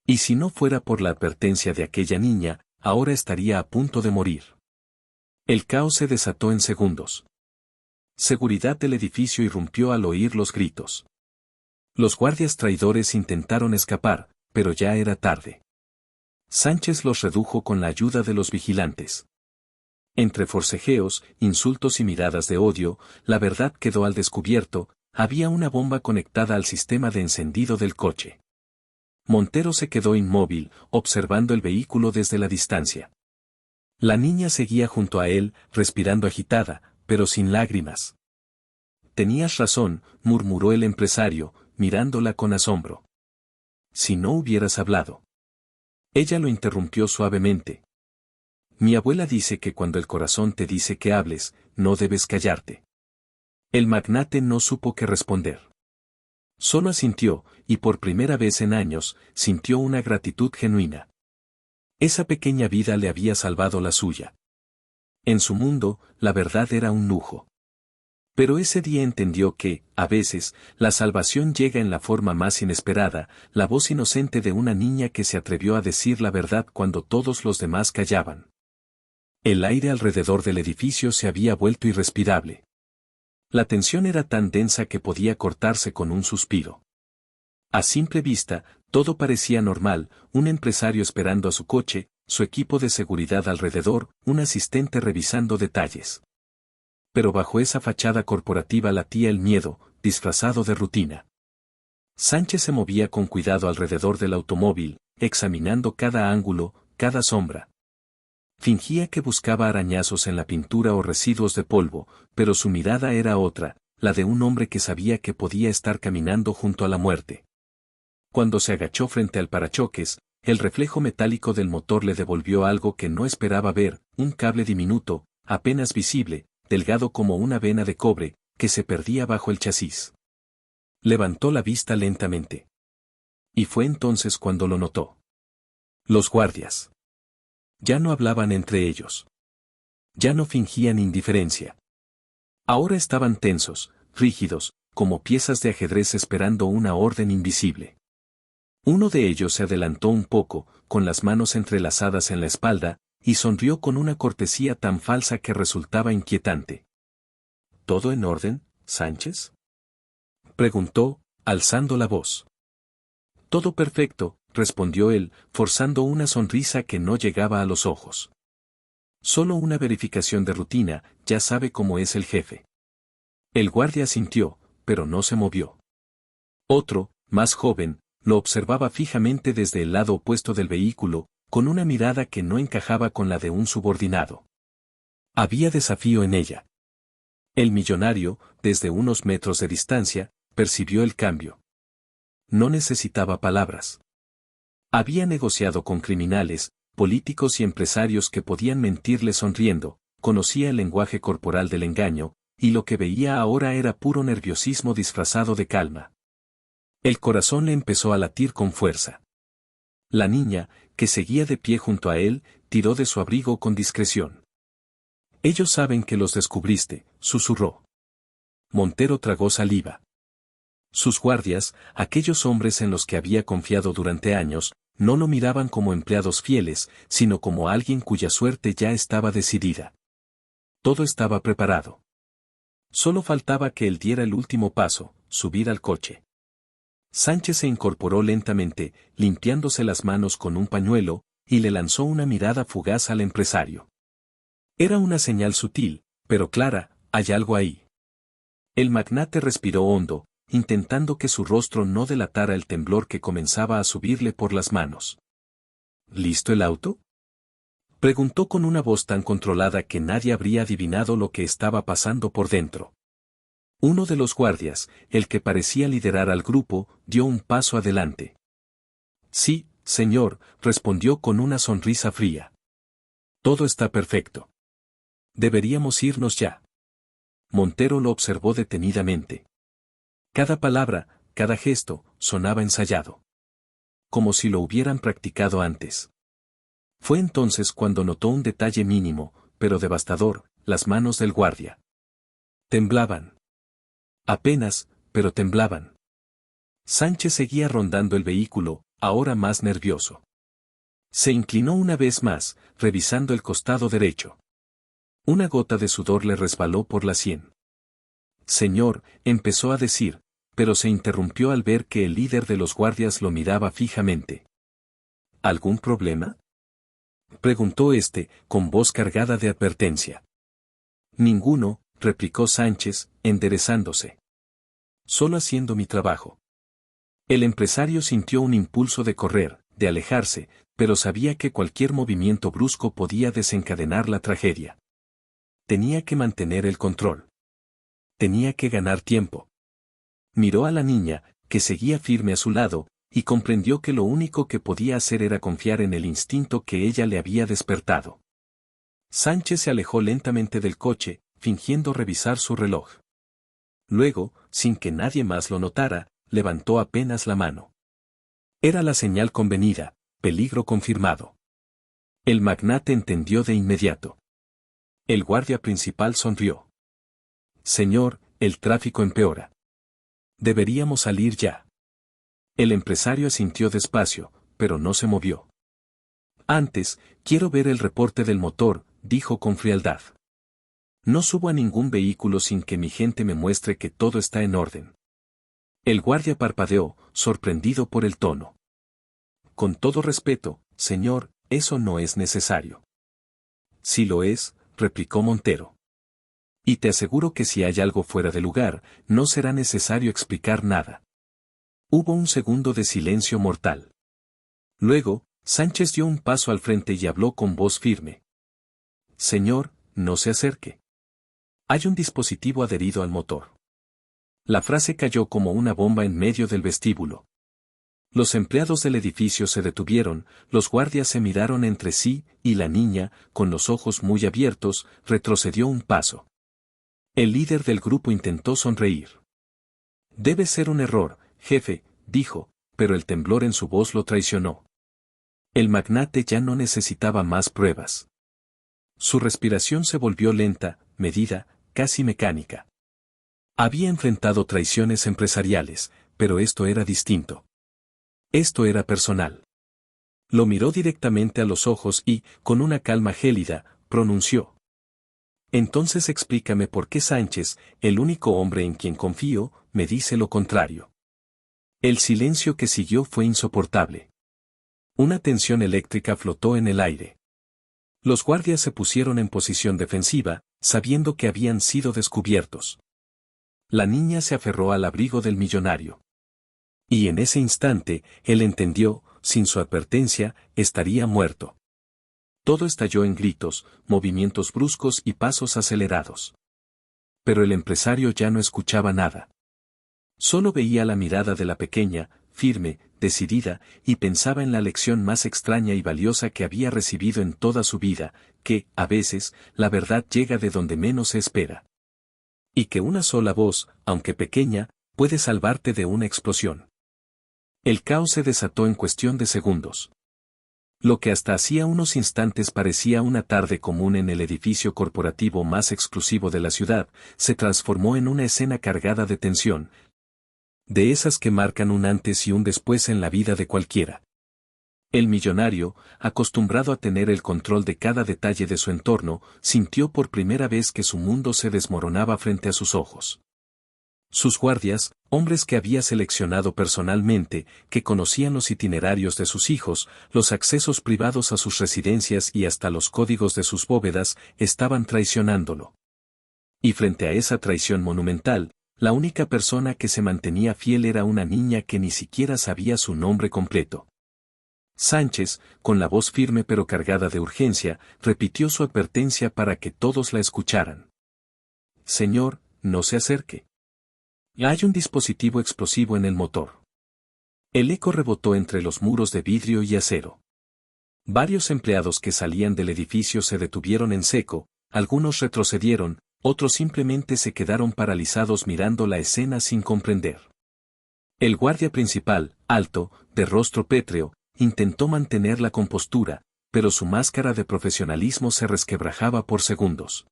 S1: Y si no fuera por la advertencia de aquella niña, ahora estaría a punto de morir. El caos se desató en segundos. Seguridad del edificio irrumpió al oír los gritos. Los guardias traidores intentaron escapar, pero ya era tarde. Sánchez los redujo con la ayuda de los vigilantes. Entre forcejeos, insultos y miradas de odio, la verdad quedó al descubierto, había una bomba conectada al sistema de encendido del coche. Montero se quedó inmóvil, observando el vehículo desde la distancia. La niña seguía junto a él, respirando agitada, pero sin lágrimas. Tenías razón, murmuró el empresario, mirándola con asombro. Si no hubieras hablado. Ella lo interrumpió suavemente. Mi abuela dice que cuando el corazón te dice que hables, no debes callarte. El magnate no supo qué responder. Solo asintió, y por primera vez en años, sintió una gratitud genuina. Esa pequeña vida le había salvado la suya. En su mundo, la verdad era un lujo. Pero ese día entendió que, a veces, la salvación llega en la forma más inesperada, la voz inocente de una niña que se atrevió a decir la verdad cuando todos los demás callaban. El aire alrededor del edificio se había vuelto irrespirable. La tensión era tan densa que podía cortarse con un suspiro. A simple vista, todo parecía normal, un empresario esperando a su coche, su equipo de seguridad alrededor, un asistente revisando detalles. Pero bajo esa fachada corporativa latía el miedo, disfrazado de rutina. Sánchez se movía con cuidado alrededor del automóvil, examinando cada ángulo, cada sombra. Fingía que buscaba arañazos en la pintura o residuos de polvo, pero su mirada era otra, la de un hombre que sabía que podía estar caminando junto a la muerte. Cuando se agachó frente al parachoques, el reflejo metálico del motor le devolvió algo que no esperaba ver, un cable diminuto, apenas visible, delgado como una vena de cobre, que se perdía bajo el chasis. Levantó la vista lentamente. Y fue entonces cuando lo notó. Los guardias. Ya no hablaban entre ellos. Ya no fingían indiferencia. Ahora estaban tensos, rígidos, como piezas de ajedrez esperando una orden invisible. Uno de ellos se adelantó un poco, con las manos entrelazadas en la espalda, y sonrió con una cortesía tan falsa que resultaba inquietante. ¿Todo en orden, Sánchez?, preguntó, alzando la voz. Todo perfecto, respondió él, forzando una sonrisa que no llegaba a los ojos. Solo una verificación de rutina, ya sabe cómo es el jefe. El guardia asintió, pero no se movió. Otro, más joven, lo observaba fijamente desde el lado opuesto del vehículo, con una mirada que no encajaba con la de un subordinado. Había desafío en ella. El millonario, desde unos metros de distancia, percibió el cambio. No necesitaba palabras. Había negociado con criminales, políticos y empresarios que podían mentirle sonriendo, conocía el lenguaje corporal del engaño, y lo que veía ahora era puro nerviosismo disfrazado de calma. El corazón le empezó a latir con fuerza. La niña, que seguía de pie junto a él, tiró de su abrigo con discreción. Ellos saben que los descubriste, susurró. Montero tragó saliva. Sus guardias, aquellos hombres en los que había confiado durante años, no lo miraban como empleados fieles, sino como alguien cuya suerte ya estaba decidida. Todo estaba preparado. Solo faltaba que él diera el último paso, subir al coche. Sánchez se incorporó lentamente, limpiándose las manos con un pañuelo, y le lanzó una mirada fugaz al empresario. Era una señal sutil, pero clara, hay algo ahí. El magnate respiró hondo, intentando que su rostro no delatara el temblor que comenzaba a subirle por las manos. ¿Listo el auto?, preguntó con una voz tan controlada que nadie habría adivinado lo que estaba pasando por dentro. Uno de los guardias, el que parecía liderar al grupo, dio un paso adelante. Sí, señor, respondió con una sonrisa fría. Todo está perfecto. Deberíamos irnos ya. Montero lo observó detenidamente. Cada palabra, cada gesto, sonaba ensayado. Como si lo hubieran practicado antes. Fue entonces cuando notó un detalle mínimo, pero devastador, las manos del guardia. Temblaban. Apenas, pero temblaban. Sánchez seguía rondando el vehículo, ahora más nervioso. Se inclinó una vez más, revisando el costado derecho. Una gota de sudor le resbaló por la sien. Señor, empezó a decir, pero se interrumpió al ver que el líder de los guardias lo miraba fijamente. ¿Algún problema?, preguntó este, con voz cargada de advertencia. Ninguno, replicó Sánchez, enderezándose. Solo haciendo mi trabajo. El empresario sintió un impulso de correr, de alejarse, pero sabía que cualquier movimiento brusco podía desencadenar la tragedia. Tenía que mantener el control. Tenía que ganar tiempo. Miró a la niña, que seguía firme a su lado, y comprendió que lo único que podía hacer era confiar en el instinto que ella le había despertado. Sánchez se alejó lentamente del coche, fingiendo revisar su reloj. Luego, sin que nadie más lo notara, levantó apenas la mano. Era la señal convenida, peligro confirmado. El magnate entendió de inmediato. El guardia principal sonrió. Señor, el tráfico empeora. Deberíamos salir ya. El empresario asintió despacio, pero no se movió. Antes, quiero ver el reporte del motor, dijo con frialdad. No subo a ningún vehículo sin que mi gente me muestre que todo está en orden. El guardia parpadeó, sorprendido por el tono. Con todo respeto, señor, eso no es necesario. Sí lo es, replicó Montero. Y te aseguro que si hay algo fuera de lugar, no será necesario explicar nada. Hubo un segundo de silencio mortal. Luego, Sánchez dio un paso al frente y habló con voz firme. Señor, no se acerque. Hay un dispositivo adherido al motor. La frase cayó como una bomba en medio del vestíbulo. Los empleados del edificio se detuvieron, los guardias se miraron entre sí, y la niña, con los ojos muy abiertos, retrocedió un paso. El líder del grupo intentó sonreír. Debe ser un error, jefe, dijo, pero el temblor en su voz lo traicionó. El magnate ya no necesitaba más pruebas. Su respiración se volvió lenta, medida, casi mecánica. Había enfrentado traiciones empresariales, pero esto era distinto. Esto era personal. Lo miró directamente a los ojos y, con una calma gélida, pronunció. Entonces explícame por qué Sánchez, el único hombre en quien confío, me dice lo contrario. El silencio que siguió fue insoportable. Una tensión eléctrica flotó en el aire. Los guardias se pusieron en posición defensiva, sabiendo que habían sido descubiertos. La niña se aferró al abrigo del millonario. Y en ese instante, él entendió, sin su advertencia, estaría muerto. Todo estalló en gritos, movimientos bruscos y pasos acelerados. Pero el empresario ya no escuchaba nada. Solo veía la mirada de la pequeña, firme, decidida, y pensaba en la lección más extraña y valiosa que había recibido en toda su vida, que, a veces, la verdad llega de donde menos se espera. Y que una sola voz, aunque pequeña, puede salvarte de una explosión. El caos se desató en cuestión de segundos. Lo que hasta hacía unos instantes parecía una tarde común en el edificio corporativo más exclusivo de la ciudad, se transformó en una escena cargada de tensión, de esas que marcan un antes y un después en la vida de cualquiera. El millonario, acostumbrado a tener el control de cada detalle de su entorno, sintió por primera vez que su mundo se desmoronaba frente a sus ojos. Sus guardias, hombres que había seleccionado personalmente, que conocían los itinerarios de sus hijos, los accesos privados a sus residencias y hasta los códigos de sus bóvedas, estaban traicionándolo. Y frente a esa traición monumental, la única persona que se mantenía fiel era una niña que ni siquiera sabía su nombre completo. Sánchez, con la voz firme pero cargada de urgencia, repitió su advertencia para que todos la escucharan. Señor, no se acerque. Hay un dispositivo explosivo en el motor. El eco rebotó entre los muros de vidrio y acero. Varios empleados que salían del edificio se detuvieron en seco, algunos retrocedieron, otros simplemente se quedaron paralizados mirando la escena sin comprender. El guardia principal, alto, de rostro pétreo, intentó mantener la compostura, pero su máscara de profesionalismo se resquebrajaba por segundos.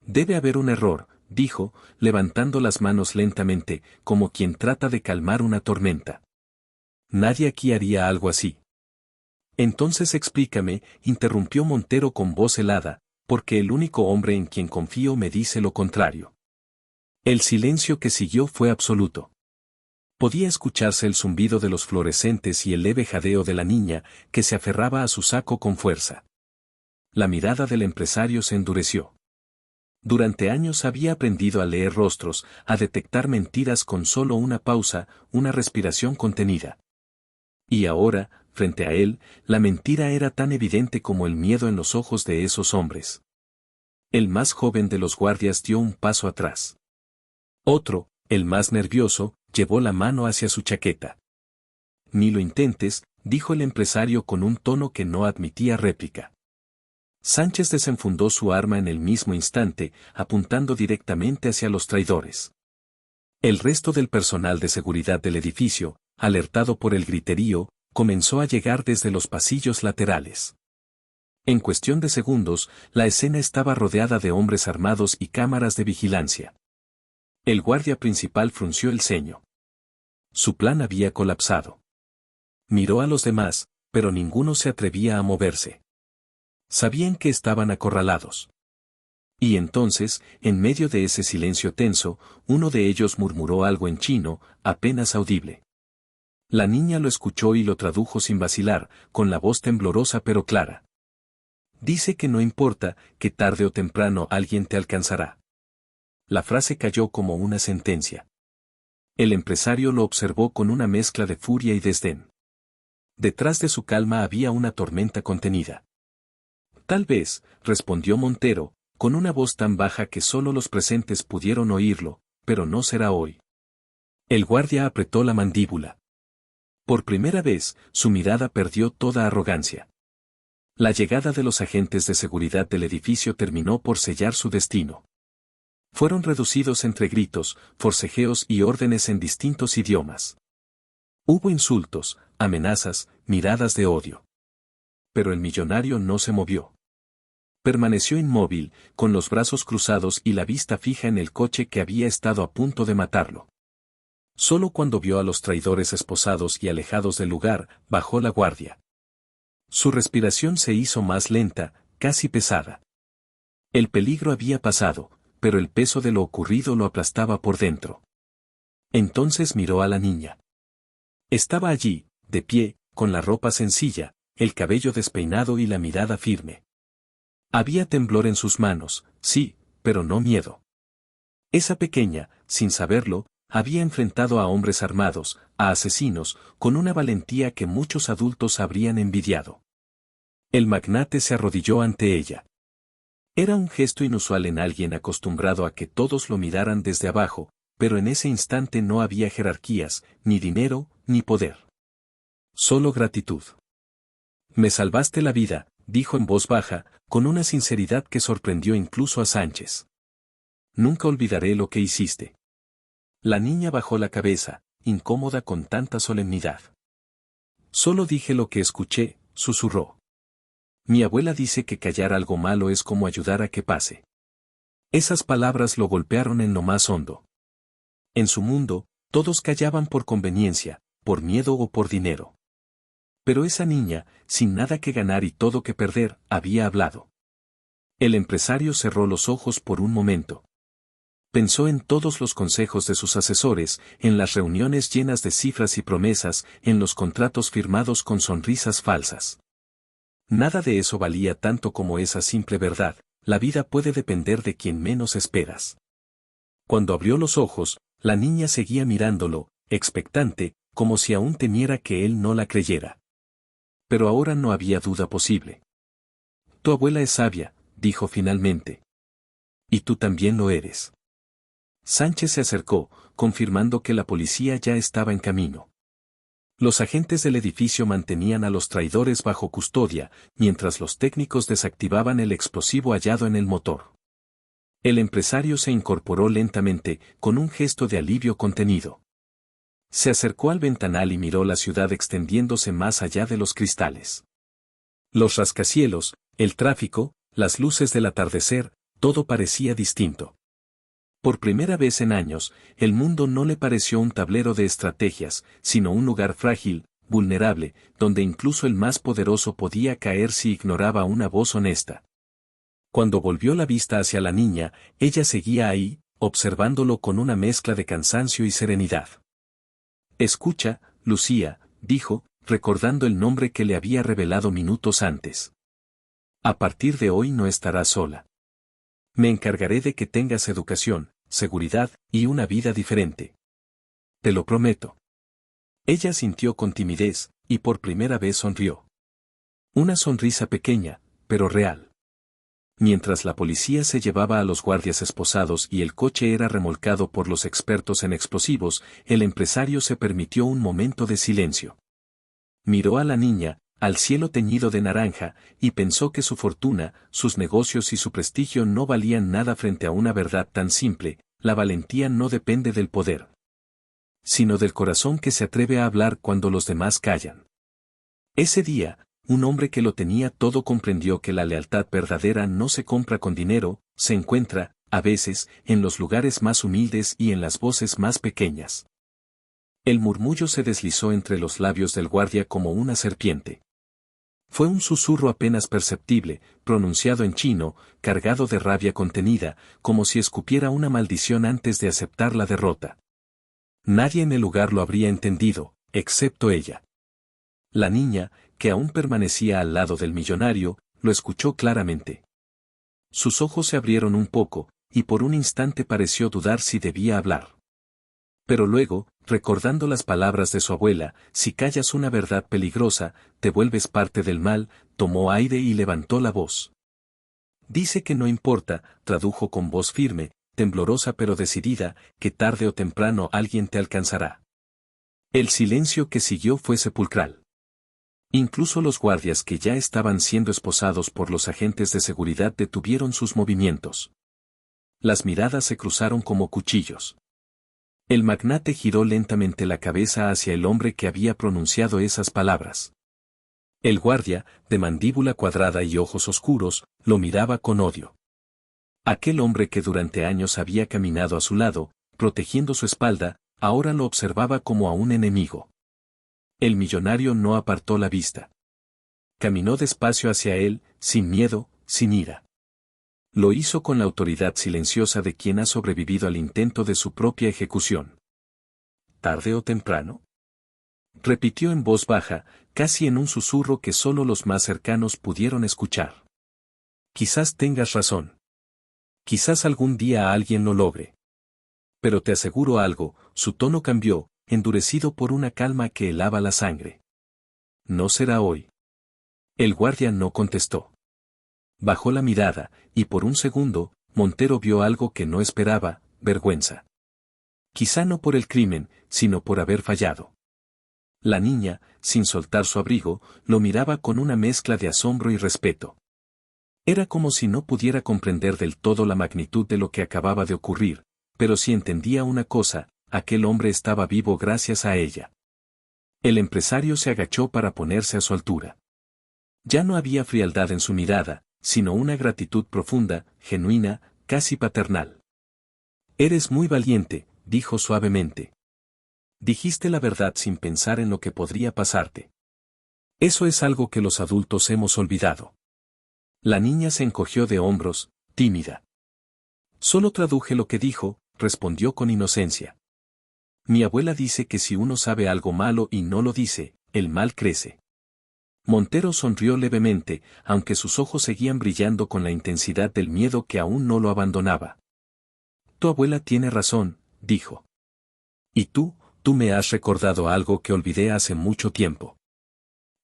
S1: Debe haber un error, dijo, levantando las manos lentamente, como quien trata de calmar una tormenta. Nadie aquí haría algo así. Entonces explícame, interrumpió Montero con voz helada, porque el único hombre en quien confío me dice lo contrario. El silencio que siguió fue absoluto. Podía escucharse el zumbido de los fluorescentes y el leve jadeo de la niña, que se aferraba a su saco con fuerza. La mirada del empresario se endureció. Durante años había aprendido a leer rostros, a detectar mentiras con solo una pausa, una respiración contenida. Y ahora, frente a él, la mentira era tan evidente como el miedo en los ojos de esos hombres. El más joven de los guardias dio un paso atrás. Otro, el más nervioso, llevó la mano hacia su chaqueta. Ni lo intentes, dijo el empresario con un tono que no admitía réplica. Sánchez desenfundó su arma en el mismo instante, apuntando directamente hacia los traidores. El resto del personal de seguridad del edificio, alertado por el griterío, comenzó a llegar desde los pasillos laterales. En cuestión de segundos, la escena estaba rodeada de hombres armados y cámaras de vigilancia. El guardia principal frunció el ceño. Su plan había colapsado. Miró a los demás, pero ninguno se atrevía a moverse. Sabían que estaban acorralados. Y entonces, en medio de ese silencio tenso, uno de ellos murmuró algo en chino, apenas audible. La niña lo escuchó y lo tradujo sin vacilar, con la voz temblorosa pero clara. Dice que no importa, que tarde o temprano alguien te alcanzará. La frase cayó como una sentencia. El empresario lo observó con una mezcla de furia y desdén. Detrás de su calma había una tormenta contenida. Tal vez, respondió Montero, con una voz tan baja que solo los presentes pudieron oírlo, pero no será hoy. El guardia apretó la mandíbula. Por primera vez, su mirada perdió toda arrogancia. La llegada de los agentes de seguridad del edificio terminó por sellar su destino. Fueron reducidos entre gritos, forcejeos y órdenes en distintos idiomas. Hubo insultos, amenazas, miradas de odio. Pero el millonario no se movió. Permaneció inmóvil, con los brazos cruzados y la vista fija en el coche que había estado a punto de matarlo. Solo cuando vio a los traidores esposados y alejados del lugar, bajó la guardia. Su respiración se hizo más lenta, casi pesada. El peligro había pasado, pero el peso de lo ocurrido lo aplastaba por dentro. Entonces miró a la niña. Estaba allí, de pie, con la ropa sencilla, el cabello despeinado y la mirada firme. Había temblor en sus manos, sí, pero no miedo. Esa pequeña, sin saberlo, había enfrentado a hombres armados, a asesinos, con una valentía que muchos adultos habrían envidiado. El magnate se arrodilló ante ella. Era un gesto inusual en alguien acostumbrado a que todos lo miraran desde abajo, pero en ese instante no había jerarquías, ni dinero, ni poder. Solo gratitud. Me salvaste la vida, dijo en voz baja, con una sinceridad que sorprendió incluso a Sánchez. Nunca olvidaré lo que hiciste. La niña bajó la cabeza, incómoda con tanta solemnidad. Solo dije lo que escuché, susurró. Mi abuela dice que callar algo malo es como ayudar a que pase. Esas palabras lo golpearon en lo más hondo. En su mundo, todos callaban por conveniencia, por miedo o por dinero. Pero esa niña, sin nada que ganar y todo que perder, había hablado. El empresario cerró los ojos por un momento. Pensó en todos los consejos de sus asesores, en las reuniones llenas de cifras y promesas, en los contratos firmados con sonrisas falsas. Nada de eso valía tanto como esa simple verdad: la vida puede depender de quien menos esperas. Cuando abrió los ojos, la niña seguía mirándolo, expectante, como si aún temiera que él no la creyera. Pero ahora no había duda posible. Tu abuela es sabia, dijo finalmente. Y tú también lo eres. Sánchez se acercó, confirmando que la policía ya estaba en camino. Los agentes del edificio mantenían a los traidores bajo custodia, mientras los técnicos desactivaban el explosivo hallado en el motor. El empresario se incorporó lentamente, con un gesto de alivio contenido. Se acercó al ventanal y miró la ciudad extendiéndose más allá de los cristales. Los rascacielos, el tráfico, las luces del atardecer, todo parecía distinto. Por primera vez en años, el mundo no le pareció un tablero de estrategias, sino un lugar frágil, vulnerable, donde incluso el más poderoso podía caer si ignoraba una voz honesta. Cuando volvió la vista hacia la niña, ella seguía ahí, observándolo con una mezcla de cansancio y serenidad. Escucha, Lucía, dijo, recordando el nombre que le había revelado minutos antes. A partir de hoy no estarás sola. Me encargaré de que tengas educación, seguridad y una vida diferente. Te lo prometo. Ella sintió con timidez, y por primera vez sonrió. Una sonrisa pequeña, pero real. Mientras la policía se llevaba a los guardias esposados y el coche era remolcado por los expertos en explosivos, el empresario se permitió un momento de silencio. Miró a la niña, al cielo teñido de naranja, y pensó que su fortuna, sus negocios y su prestigio no valían nada frente a una verdad tan simple: la valentía no depende del poder, sino del corazón que se atreve a hablar cuando los demás callan. Ese día, un hombre que lo tenía todo comprendió que la lealtad verdadera no se compra con dinero, se encuentra, a veces, en los lugares más humildes y en las voces más pequeñas. El murmullo se deslizó entre los labios del guardia como una serpiente. Fue un susurro apenas perceptible, pronunciado en chino, cargado de rabia contenida, como si escupiera una maldición antes de aceptar la derrota. Nadie en el lugar lo habría entendido, excepto ella. La niña, que aún permanecía al lado del millonario, lo escuchó claramente. Sus ojos se abrieron un poco, y por un instante pareció dudar si debía hablar. Pero luego, recordando las palabras de su abuela, si callas una verdad peligrosa, te vuelves parte del mal, tomó aire y levantó la voz. Dice que no importa, tradujo con voz firme, temblorosa pero decidida, que tarde o temprano alguien te alcanzará. El silencio que siguió fue sepulcral. Incluso los guardias que ya estaban siendo esposados por los agentes de seguridad detuvieron sus movimientos. Las miradas se cruzaron como cuchillos. El magnate giró lentamente la cabeza hacia el hombre que había pronunciado esas palabras. El guardia, de mandíbula cuadrada y ojos oscuros, lo miraba con odio. Aquel hombre que durante años había caminado a su lado, protegiendo su espalda, ahora lo observaba como a un enemigo. El millonario no apartó la vista. Caminó despacio hacia él, sin miedo, sin ira. Lo hizo con la autoridad silenciosa de quien ha sobrevivido al intento de su propia ejecución. ¿Tarde o temprano? Repitió en voz baja, casi en un susurro que solo los más cercanos pudieron escuchar. Quizás tengas razón. Quizás algún día alguien lo logre. Pero te aseguro algo, su tono cambió, endurecido por una calma que helaba la sangre. No será hoy. El guardia no contestó. Bajó la mirada, y por un segundo, Montero vio algo que no esperaba, vergüenza. Quizá no por el crimen, sino por haber fallado. La niña, sin soltar su abrigo, lo miraba con una mezcla de asombro y respeto. Era como si no pudiera comprender del todo la magnitud de lo que acababa de ocurrir, pero si entendía una cosa, aquel hombre estaba vivo gracias a ella. El empresario se agachó para ponerse a su altura. Ya no había frialdad en su mirada, sino una gratitud profunda, genuina, casi paternal. Eres muy valiente, dijo suavemente. Dijiste la verdad sin pensar en lo que podría pasarte. Eso es algo que los adultos hemos olvidado. La niña se encogió de hombros, tímida. Solo traduje lo que dijo, respondió con inocencia. Mi abuela dice que si uno sabe algo malo y no lo dice, el mal crece. Montero sonrió levemente, aunque sus ojos seguían brillando con la intensidad del miedo que aún no lo abandonaba. Tu abuela tiene razón, dijo. Y tú me has recordado algo que olvidé hace mucho tiempo.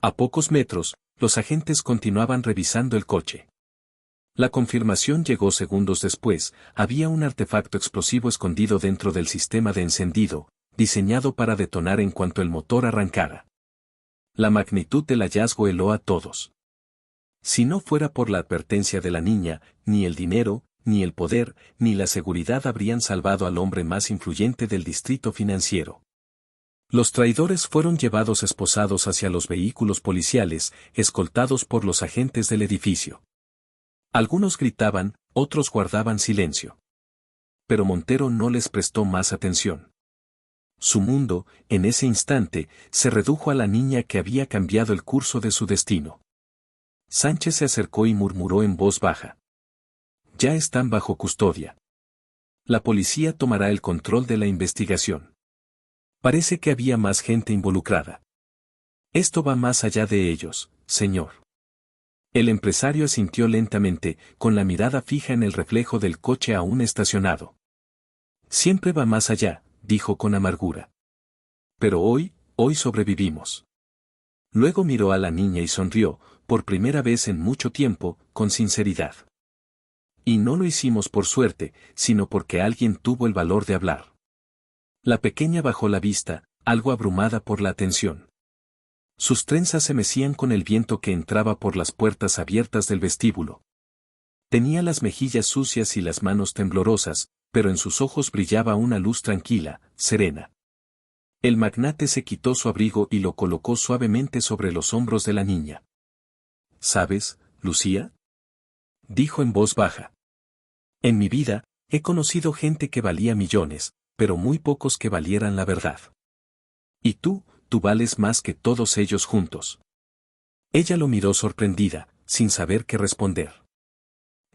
S1: A pocos metros, los agentes continuaban revisando el coche. La confirmación llegó segundos después, había un artefacto explosivo escondido dentro del sistema de encendido, diseñado para detonar en cuanto el motor arrancara. La magnitud del hallazgo heló a todos. Si no fuera por la advertencia de la niña, ni el dinero, ni el poder, ni la seguridad habrían salvado al hombre más influyente del distrito financiero. Los traidores fueron llevados esposados hacia los vehículos policiales, escoltados por los agentes del edificio. Algunos gritaban, otros guardaban silencio. Pero Montero no les prestó más atención. Su mundo, en ese instante, se redujo a la niña que había cambiado el curso de su destino. Sánchez se acercó y murmuró en voz baja. Ya están bajo custodia. La policía tomará el control de la investigación. Parece que había más gente involucrada. Esto va más allá de ellos, señor. El empresario asintió lentamente, con la mirada fija en el reflejo del coche aún estacionado. Siempre va más allá, dijo con amargura. Pero hoy sobrevivimos. Luego miró a la niña y sonrió, por primera vez en mucho tiempo, con sinceridad. Y no lo hicimos por suerte, sino porque alguien tuvo el valor de hablar. La pequeña bajó la vista, algo abrumada por la atención. Sus trenzas se mecían con el viento que entraba por las puertas abiertas del vestíbulo. Tenía las mejillas sucias y las manos temblorosas, pero en sus ojos brillaba una luz tranquila, serena. El magnate se quitó su abrigo y lo colocó suavemente sobre los hombros de la niña. ¿Sabes, Lucía? Dijo en voz baja. En mi vida, he conocido gente que valía millones, pero muy pocos que valieran la verdad. Y tú vales más que todos ellos juntos. Ella lo miró sorprendida, sin saber qué responder.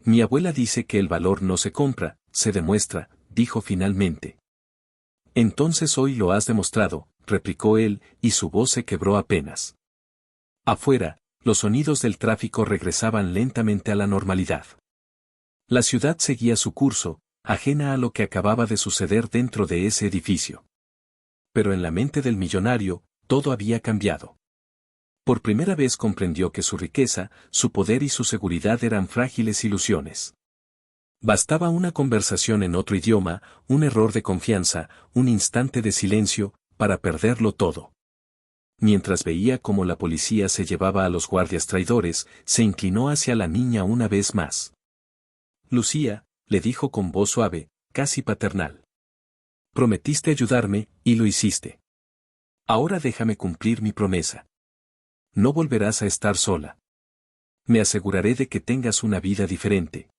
S1: Mi abuela dice que el valor no se compra, se demuestra, dijo finalmente. Entonces hoy lo has demostrado, replicó él, y su voz se quebró apenas. Afuera, los sonidos del tráfico regresaban lentamente a la normalidad. La ciudad seguía su curso, ajena a lo que acababa de suceder dentro de ese edificio. Pero en la mente del millonario, todo había cambiado. Por primera vez comprendió que su riqueza, su poder y su seguridad eran frágiles ilusiones. Bastaba una conversación en otro idioma, un error de confianza, un instante de silencio, para perderlo todo. Mientras veía cómo la policía se llevaba a los guardias traidores, se inclinó hacia la niña una vez más. Lucía, le dijo con voz suave, casi paternal. Prometiste ayudarme, y lo hiciste. Ahora déjame cumplir mi promesa. No volverás a estar sola. Me aseguraré de que tengas una vida diferente.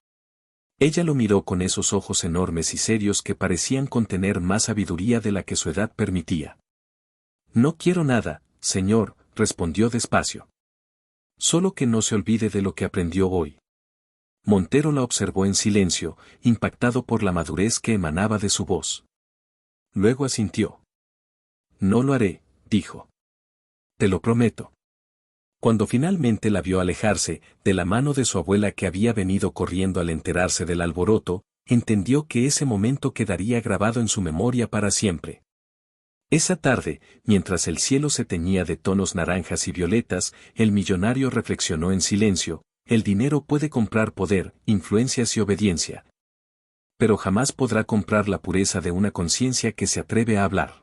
S1: Ella lo miró con esos ojos enormes y serios que parecían contener más sabiduría de la que su edad permitía. No quiero nada, señor, respondió despacio. Solo que no se olvide de lo que aprendió hoy. Montero la observó en silencio, impactado por la madurez que emanaba de su voz. Luego asintió. No lo haré, dijo. Te lo prometo. Cuando finalmente la vio alejarse, de la mano de su abuela que había venido corriendo al enterarse del alboroto, entendió que ese momento quedaría grabado en su memoria para siempre. Esa tarde, mientras el cielo se teñía de tonos naranjas y violetas, el millonario reflexionó en silencio: el dinero puede comprar poder, influencias y obediencia. Pero jamás podrá comprar la pureza de una conciencia que se atreve a hablar.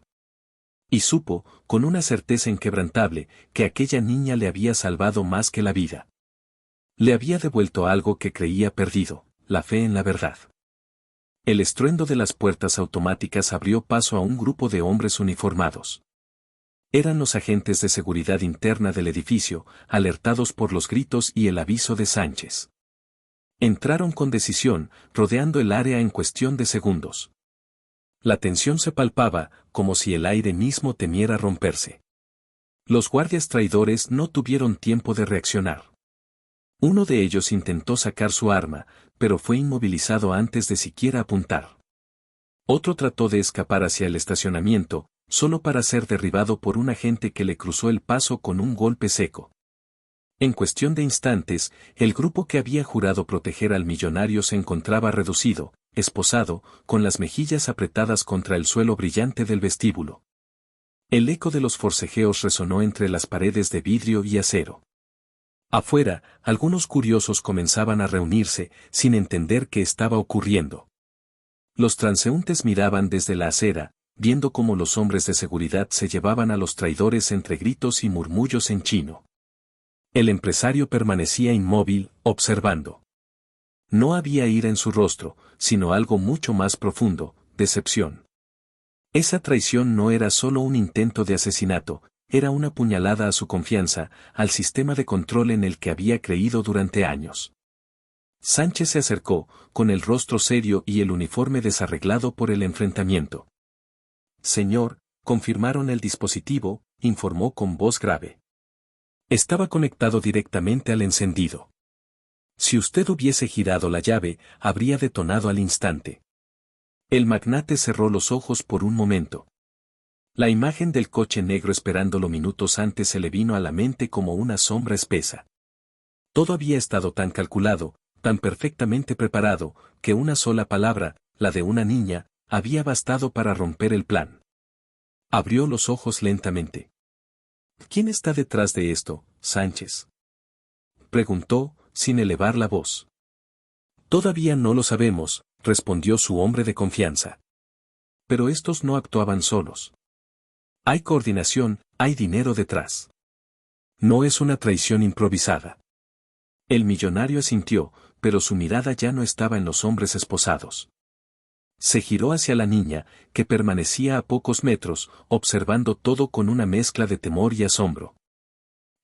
S1: Y supo, con una certeza inquebrantable, que aquella niña le había salvado más que la vida. Le había devuelto algo que creía perdido, la fe en la verdad. El estruendo de las puertas automáticas abrió paso a un grupo de hombres uniformados. Eran los agentes de seguridad interna del edificio, alertados por los gritos y el aviso de Sánchez. Entraron con decisión, rodeando el área en cuestión de segundos. La tensión se palpaba, como si el aire mismo temiera romperse. Los guardias traidores no tuvieron tiempo de reaccionar. Uno de ellos intentó sacar su arma, pero fue inmovilizado antes de siquiera apuntar. Otro trató de escapar hacia el estacionamiento, solo para ser derribado por un agente que le cruzó el paso con un golpe seco. En cuestión de instantes, el grupo que había jurado proteger al millonario se encontraba reducido, esposado, con las mejillas apretadas contra el suelo brillante del vestíbulo. El eco de los forcejeos resonó entre las paredes de vidrio y acero. Afuera, algunos curiosos comenzaban a reunirse, sin entender qué estaba ocurriendo. Los transeúntes miraban desde la acera, viendo cómo los hombres de seguridad se llevaban a los traidores entre gritos y murmullos en chino. El empresario permanecía inmóvil, observando. No había ira en su rostro, sino algo mucho más profundo: decepción. Esa traición no era solo un intento de asesinato, era una puñalada a su confianza, al sistema de control en el que había creído durante años. Sánchez se acercó, con el rostro serio y el uniforme desarreglado por el enfrentamiento. Señor, confirmaron el dispositivo, informó con voz grave. Estaba conectado directamente al encendido. Si usted hubiese girado la llave, habría detonado al instante. El magnate cerró los ojos por un momento. La imagen del coche negro esperándolo minutos antes se le vino a la mente como una sombra espesa. Todo había estado tan calculado, tan perfectamente preparado, que una sola palabra, la de una niña, había bastado para romper el plan. Abrió los ojos lentamente. ¿Quién está detrás de esto, Sánchez?, preguntó, sin elevar la voz. Todavía no lo sabemos, respondió su hombre de confianza. Pero estos no actuaban solos. Hay coordinación, hay dinero detrás. No es una traición improvisada. El millonario asintió, pero su mirada ya no estaba en los hombres esposados. Se giró hacia la niña, que permanecía a pocos metros, observando todo con una mezcla de temor y asombro.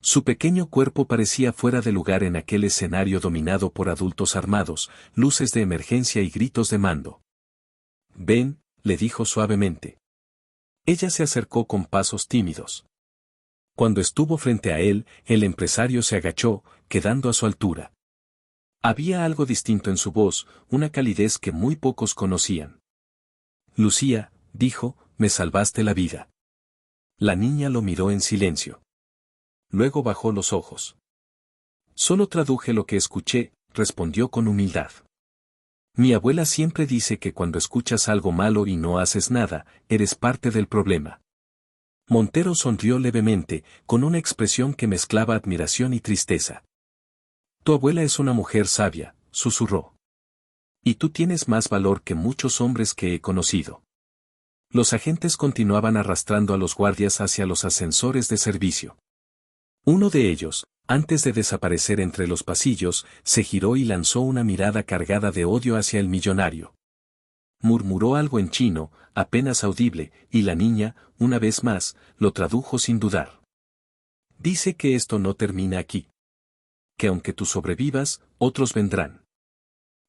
S1: Su pequeño cuerpo parecía fuera de lugar en aquel escenario dominado por adultos armados, luces de emergencia y gritos de mando. Ven, le dijo suavemente. Ella se acercó con pasos tímidos. Cuando estuvo frente a él, el empresario se agachó, quedando a su altura. Había algo distinto en su voz, una calidez que muy pocos conocían. Lucía, dijo, me salvaste la vida. La niña lo miró en silencio. Luego bajó los ojos. Solo traduje lo que escuché, respondió con humildad. Mi abuela siempre dice que cuando escuchas algo malo y no haces nada, eres parte del problema. Montero sonrió levemente, con una expresión que mezclaba admiración y tristeza. Tu abuela es una mujer sabia, susurró. Y tú tienes más valor que muchos hombres que he conocido. Los agentes continuaban arrastrando a los guardias hacia los ascensores de servicio. Uno de ellos, antes de desaparecer entre los pasillos, se giró y lanzó una mirada cargada de odio hacia el millonario. Murmuró algo en chino, apenas audible, y la niña, una vez más, lo tradujo sin dudar. Dice que esto no termina aquí. Que aunque tú sobrevivas, otros vendrán.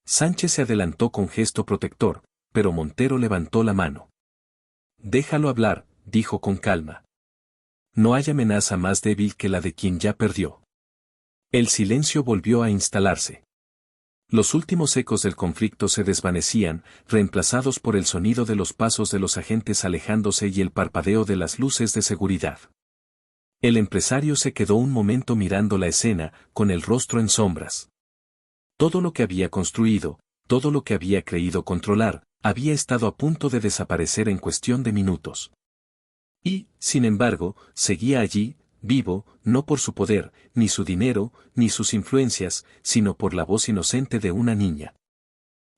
S1: Sánchez se adelantó con gesto protector, pero Montero levantó la mano. Déjalo hablar, dijo con calma. No hay amenaza más débil que la de quien ya perdió. El silencio volvió a instalarse. Los últimos ecos del conflicto se desvanecían, reemplazados por el sonido de los pasos de los agentes alejándose y el parpadeo de las luces de seguridad. El empresario se quedó un momento mirando la escena, con el rostro en sombras. Todo lo que había construido, todo lo que había creído controlar, había estado a punto de desaparecer en cuestión de minutos. Y, sin embargo, seguía allí, vivo, no por su poder, ni su dinero, ni sus influencias, sino por la voz inocente de una niña.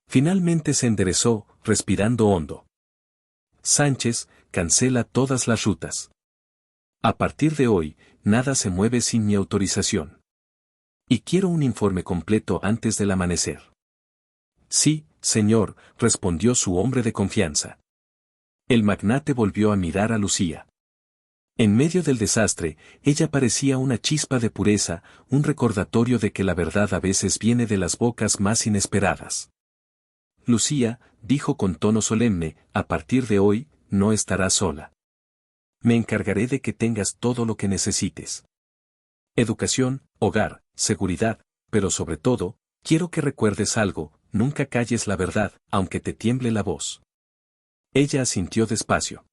S1: Finalmente se enderezó, respirando hondo. Sánchez, cancela todas las rutas. A partir de hoy, nada se mueve sin mi autorización. Y quiero un informe completo antes del amanecer. Sí, señor, respondió su hombre de confianza. El magnate volvió a mirar a Lucía. En medio del desastre, ella parecía una chispa de pureza, un recordatorio de que la verdad a veces viene de las bocas más inesperadas. Lucía, dijo con tono solemne, a partir de hoy, no estarás sola. Me encargaré de que tengas todo lo que necesites. Educación, hogar, seguridad, pero sobre todo, quiero que recuerdes algo, nunca calles la verdad, aunque te tiemble la voz. Ella asintió despacio.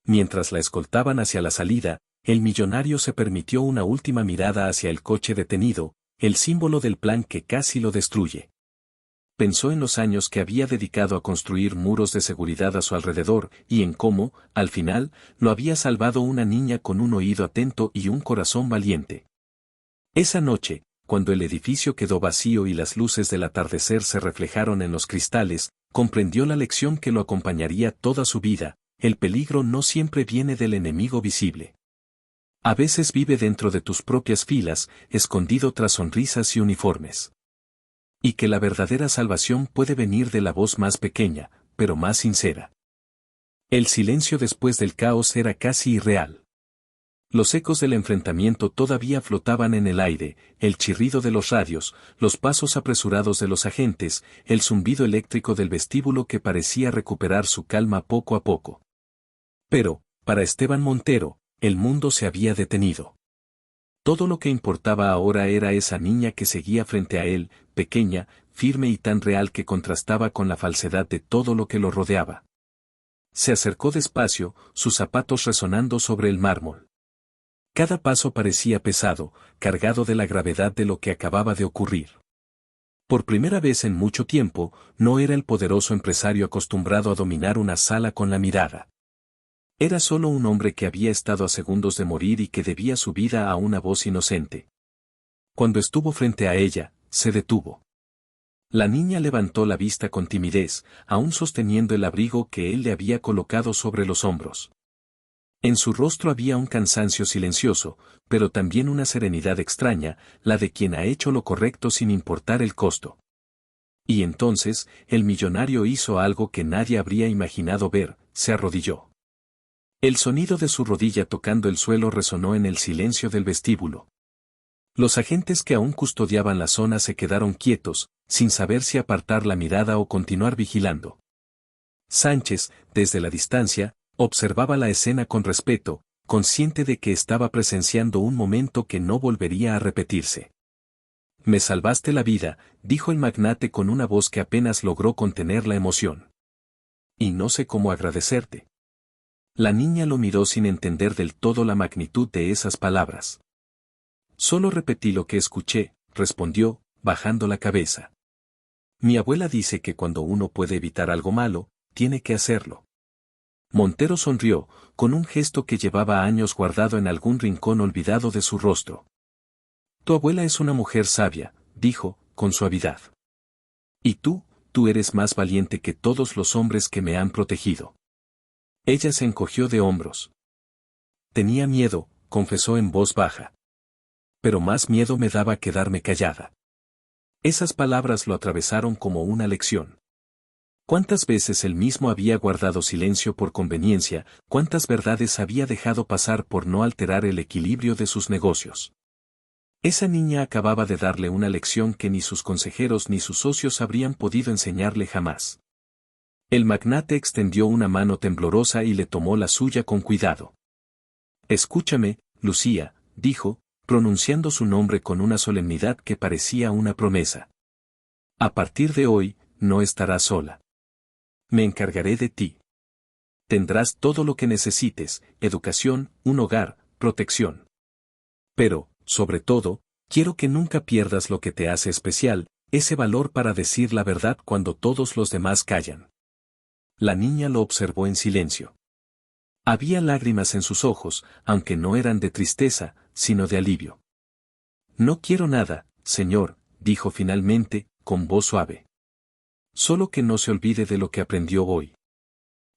S1: Mientras la escoltaban hacia la salida, el millonario se permitió una última mirada hacia el coche detenido, el símbolo del plan que casi lo destruye. Pensó en los años que había dedicado a construir muros de seguridad a su alrededor y en cómo, al final, lo había salvado una niña con un oído atento y un corazón valiente. Esa noche, cuando el edificio quedó vacío y las luces del atardecer se reflejaron en los cristales, comprendió la lección que lo acompañaría toda su vida: el peligro no siempre viene del enemigo visible. A veces vive dentro de tus propias filas, escondido tras sonrisas y uniformes. Y que la verdadera salvación puede venir de la voz más pequeña, pero más sincera. El silencio después del caos era casi irreal. Los ecos del enfrentamiento todavía flotaban en el aire, el chirrido de los radios, los pasos apresurados de los agentes, el zumbido eléctrico del vestíbulo que parecía recuperar su calma poco a poco. Pero, para Esteban Montero, el mundo se había detenido. Todo lo que importaba ahora era esa niña que seguía frente a él, pequeña, firme y tan real que contrastaba con la falsedad de todo lo que lo rodeaba. Se acercó despacio, sus zapatos resonando sobre el mármol. Cada paso parecía pesado, cargado de la gravedad de lo que acababa de ocurrir. Por primera vez en mucho tiempo, no era el poderoso empresario acostumbrado a dominar una sala con la mirada. Era solo un hombre que había estado a segundos de morir y que debía su vida a una voz inocente. Cuando estuvo frente a ella, se detuvo. La niña levantó la vista con timidez, aún sosteniendo el abrigo que él le había colocado sobre los hombros. En su rostro había un cansancio silencioso, pero también una serenidad extraña, la de quien ha hecho lo correcto sin importar el costo. Y entonces, el millonario hizo algo que nadie habría imaginado ver: se arrodilló. El sonido de su rodilla tocando el suelo resonó en el silencio del vestíbulo. Los agentes que aún custodiaban la zona se quedaron quietos, sin saber si apartar la mirada o continuar vigilando. Sánchez, desde la distancia, observaba la escena con respeto, consciente de que estaba presenciando un momento que no volvería a repetirse. «Me salvaste la vida», dijo el magnate con una voz que apenas logró contener la emoción. «Y no sé cómo agradecerte». La niña lo miró sin entender del todo la magnitud de esas palabras. «Solo repetí lo que escuché», respondió, bajando la cabeza. Mi abuela dice que cuando uno puede evitar algo malo, tiene que hacerlo. Montero sonrió, con un gesto que llevaba años guardado en algún rincón olvidado de su rostro. Tu abuela es una mujer sabia, dijo, con suavidad. Y tú eres más valiente que todos los hombres que me han protegido. Ella se encogió de hombros. Tenía miedo, confesó en voz baja. Pero más miedo me daba quedarme callada. Esas palabras lo atravesaron como una lección. ¿Cuántas veces él mismo había guardado silencio por conveniencia, cuántas verdades había dejado pasar por no alterar el equilibrio de sus negocios? Esa niña acababa de darle una lección que ni sus consejeros ni sus socios habrían podido enseñarle jamás. El magnate extendió una mano temblorosa y le tomó la suya con cuidado. Escúchame, Lucía, dijo, pronunciando su nombre con una solemnidad que parecía una promesa. A partir de hoy, no estarás sola. Me encargaré de ti. Tendrás todo lo que necesites, educación, un hogar, protección. Pero, sobre todo, quiero que nunca pierdas lo que te hace especial, ese valor para decir la verdad cuando todos los demás callan. La niña lo observó en silencio. Había lágrimas en sus ojos, aunque no eran de tristeza, sino de alivio. No quiero nada, señor, dijo finalmente, con voz suave. Solo que no se olvide de lo que aprendió hoy.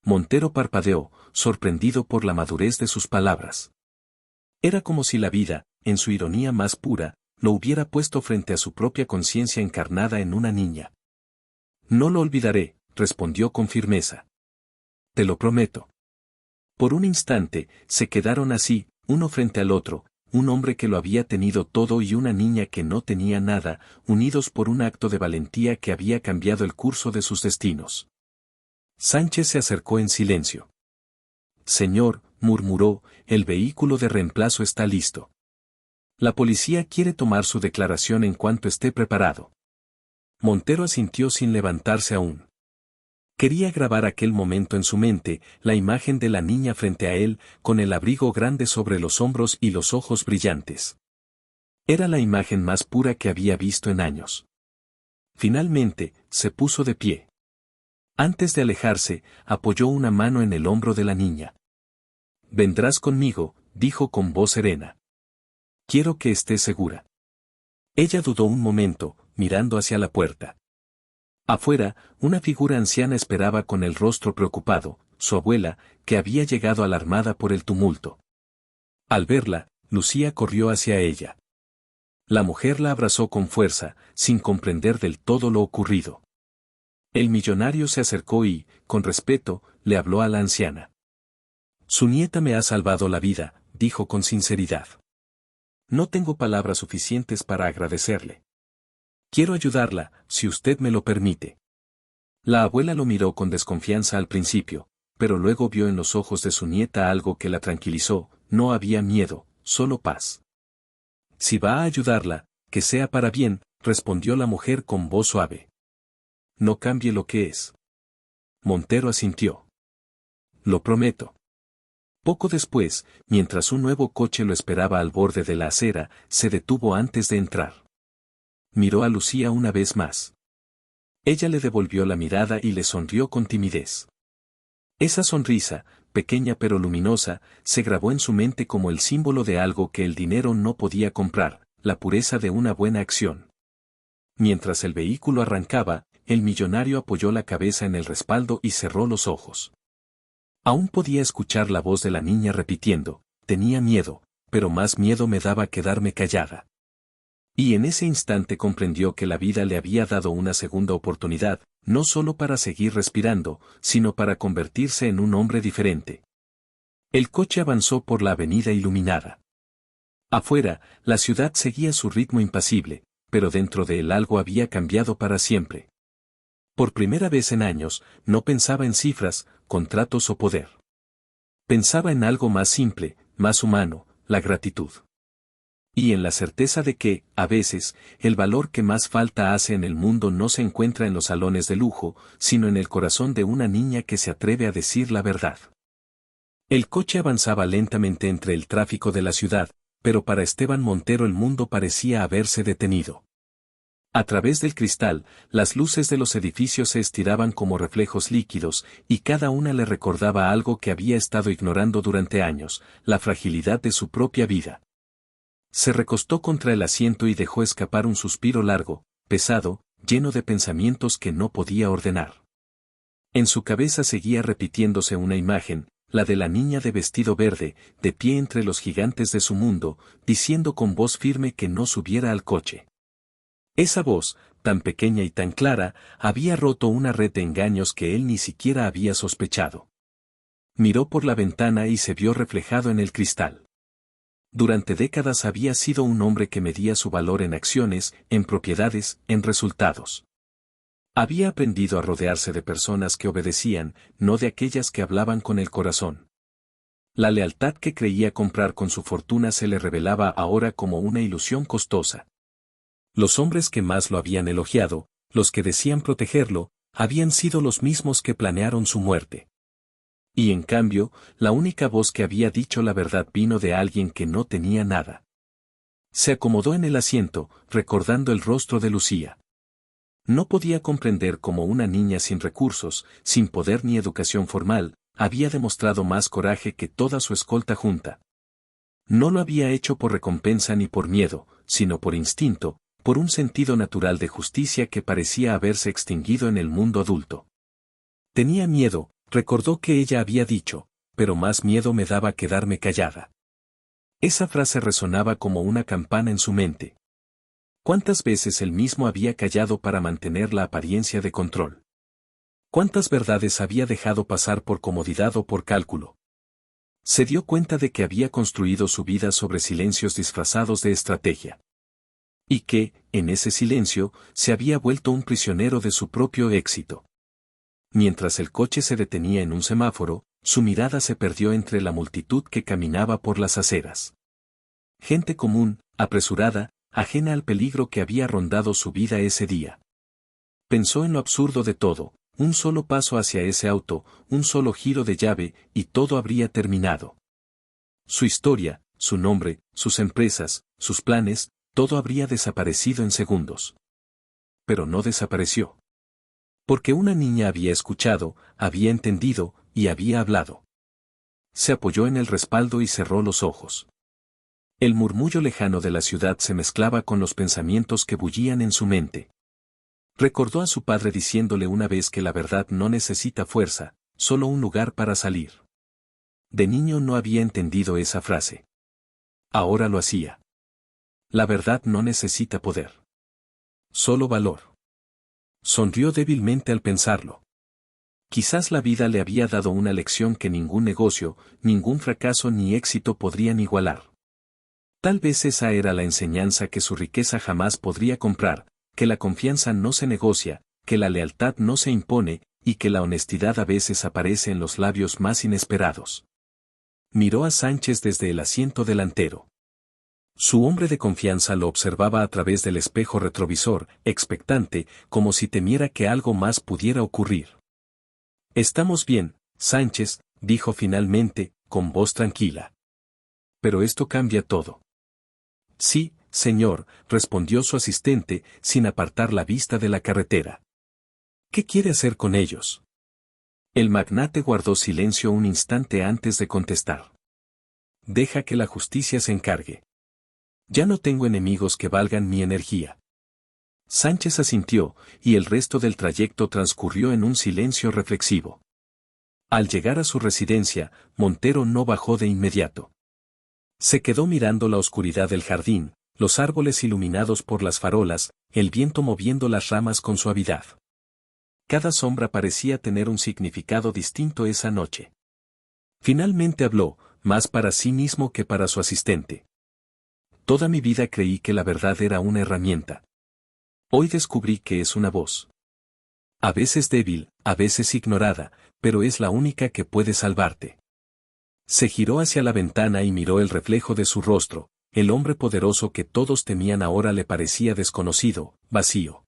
S1: Montero parpadeó, sorprendido por la madurez de sus palabras. Era como si la vida, en su ironía más pura, lo hubiera puesto frente a su propia conciencia encarnada en una niña. No lo olvidaré, respondió con firmeza. Te lo prometo. Por un instante, se quedaron así, uno frente al otro, un hombre que lo había tenido todo y una niña que no tenía nada, unidos por un acto de valentía que había cambiado el curso de sus destinos. Sánchez se acercó en silencio. Señor, murmuró, el vehículo de reemplazo está listo. La policía quiere tomar su declaración en cuanto esté preparado. Montero asintió sin levantarse aún. Quería grabar aquel momento en su mente, la imagen de la niña frente a él, con el abrigo grande sobre los hombros y los ojos brillantes. Era la imagen más pura que había visto en años. Finalmente, se puso de pie. Antes de alejarse, apoyó una mano en el hombro de la niña. Vendrás conmigo, dijo con voz serena. Quiero que estés segura. Ella dudó un momento, mirando hacia la puerta. Afuera, una figura anciana esperaba con el rostro preocupado, su abuela, que había llegado alarmada por el tumulto. Al verla, Lucía corrió hacia ella. La mujer la abrazó con fuerza, sin comprender del todo lo ocurrido. El millonario se acercó y, con respeto, le habló a la anciana. Su nieta me ha salvado la vida, dijo con sinceridad. No tengo palabras suficientes para agradecerle. Quiero ayudarla, si usted me lo permite. La abuela lo miró con desconfianza al principio, pero luego vio en los ojos de su nieta algo que la tranquilizó, no había miedo, solo paz. Si va a ayudarla, que sea para bien, respondió la mujer con voz suave. No cambie lo que es. Montero asintió. Lo prometo. Poco después, mientras un nuevo coche lo esperaba al borde de la acera, se detuvo antes de entrar. Miró a Lucía una vez más. Ella le devolvió la mirada y le sonrió con timidez. Esa sonrisa, pequeña pero luminosa, se grabó en su mente como el símbolo de algo que el dinero no podía comprar, la pureza de una buena acción. Mientras el vehículo arrancaba, el millonario apoyó la cabeza en el respaldo y cerró los ojos. Aún podía escuchar la voz de la niña repitiendo, tenía miedo, pero más miedo me daba quedarme callada. Y en ese instante comprendió que la vida le había dado una segunda oportunidad, no solo para seguir respirando, sino para convertirse en un hombre diferente. El coche avanzó por la avenida iluminada. Afuera, la ciudad seguía su ritmo impasible, pero dentro de él algo había cambiado para siempre. Por primera vez en años, no pensaba en cifras, contratos o poder. Pensaba en algo más simple, más humano, la gratitud. Y en la certeza de que, a veces, el valor que más falta hace en el mundo no se encuentra en los salones de lujo, sino en el corazón de una niña que se atreve a decir la verdad. El coche avanzaba lentamente entre el tráfico de la ciudad, pero para Esteban Montero el mundo parecía haberse detenido. A través del cristal, las luces de los edificios se estiraban como reflejos líquidos, y cada una le recordaba algo que había estado ignorando durante años, la fragilidad de su propia vida. Se recostó contra el asiento y dejó escapar un suspiro largo, pesado, lleno de pensamientos que no podía ordenar. En su cabeza seguía repitiéndose una imagen, la de la niña de vestido verde, de pie entre los gigantes de su mundo, diciendo con voz firme que no subiera al coche. Esa voz, tan pequeña y tan clara, había roto una red de engaños que él ni siquiera había sospechado. Miró por la ventana y se vio reflejado en el cristal. Durante décadas había sido un hombre que medía su valor en acciones, en propiedades, en resultados. Había aprendido a rodearse de personas que obedecían, no de aquellas que hablaban con el corazón. La lealtad que creía comprar con su fortuna se le revelaba ahora como una ilusión costosa. Los hombres que más lo habían elogiado, los que decían protegerlo, habían sido los mismos que planearon su muerte. Y en cambio, la única voz que había dicho la verdad vino de alguien que no tenía nada. Se acomodó en el asiento, recordando el rostro de Lucía. No podía comprender cómo una niña sin recursos, sin poder ni educación formal, había demostrado más coraje que toda su escolta junta. No lo había hecho por recompensa ni por miedo, sino por instinto, por un sentido natural de justicia que parecía haberse extinguido en el mundo adulto. Tenía miedo, recordó que ella había dicho, pero más miedo me daba quedarme callada. Esa frase resonaba como una campana en su mente. ¿Cuántas veces él mismo había callado para mantener la apariencia de control? ¿Cuántas verdades había dejado pasar por comodidad o por cálculo? Se dio cuenta de que había construido su vida sobre silencios disfrazados de estrategia. Y que, en ese silencio, se había vuelto un prisionero de su propio éxito. Mientras el coche se detenía en un semáforo, su mirada se perdió entre la multitud que caminaba por las aceras. Gente común, apresurada, ajena al peligro que había rondado su vida ese día. Pensó en lo absurdo de todo, un solo paso hacia ese auto, un solo giro de llave, y todo habría terminado. Su historia, su nombre, sus empresas, sus planes, todo habría desaparecido en segundos. Pero no desapareció. Porque una niña había escuchado, había entendido, y había hablado. Se apoyó en el respaldo y cerró los ojos. El murmullo lejano de la ciudad se mezclaba con los pensamientos que bullían en su mente. Recordó a su padre diciéndole una vez que la verdad no necesita fuerza, solo un lugar para salir. De niño no había entendido esa frase. Ahora lo hacía. La verdad no necesita poder. Solo valor. Sonrió débilmente al pensarlo. Quizás la vida le había dado una lección que ningún negocio, ningún fracaso ni éxito podrían igualar. Tal vez esa era la enseñanza que su riqueza jamás podría comprar, que la confianza no se negocia, que la lealtad no se impone, y que la honestidad a veces aparece en los labios más inesperados. Miró a Sánchez desde el asiento delantero. Su hombre de confianza lo observaba a través del espejo retrovisor, expectante, como si temiera que algo más pudiera ocurrir. «Estamos bien, Sánchez», dijo finalmente, con voz tranquila. «Pero esto cambia todo». «Sí, señor», respondió su asistente, sin apartar la vista de la carretera. «¿Qué quiere hacer con ellos?» El magnate guardó silencio un instante antes de contestar. «Deja que la justicia se encargue. Ya no tengo enemigos que valgan mi energía». Sánchez asintió, y el resto del trayecto transcurrió en un silencio reflexivo. Al llegar a su residencia, Montero no bajó de inmediato. Se quedó mirando la oscuridad del jardín, los árboles iluminados por las farolas, el viento moviendo las ramas con suavidad. Cada sombra parecía tener un significado distinto esa noche. Finalmente habló, más para sí mismo que para su asistente. «Toda mi vida creí que la verdad era una herramienta. Hoy descubrí que es una voz. A veces débil, a veces ignorada, pero es la única que puede salvarte». Se giró hacia la ventana y miró el reflejo de su rostro. El hombre poderoso que todos temían ahora le parecía desconocido, vacío.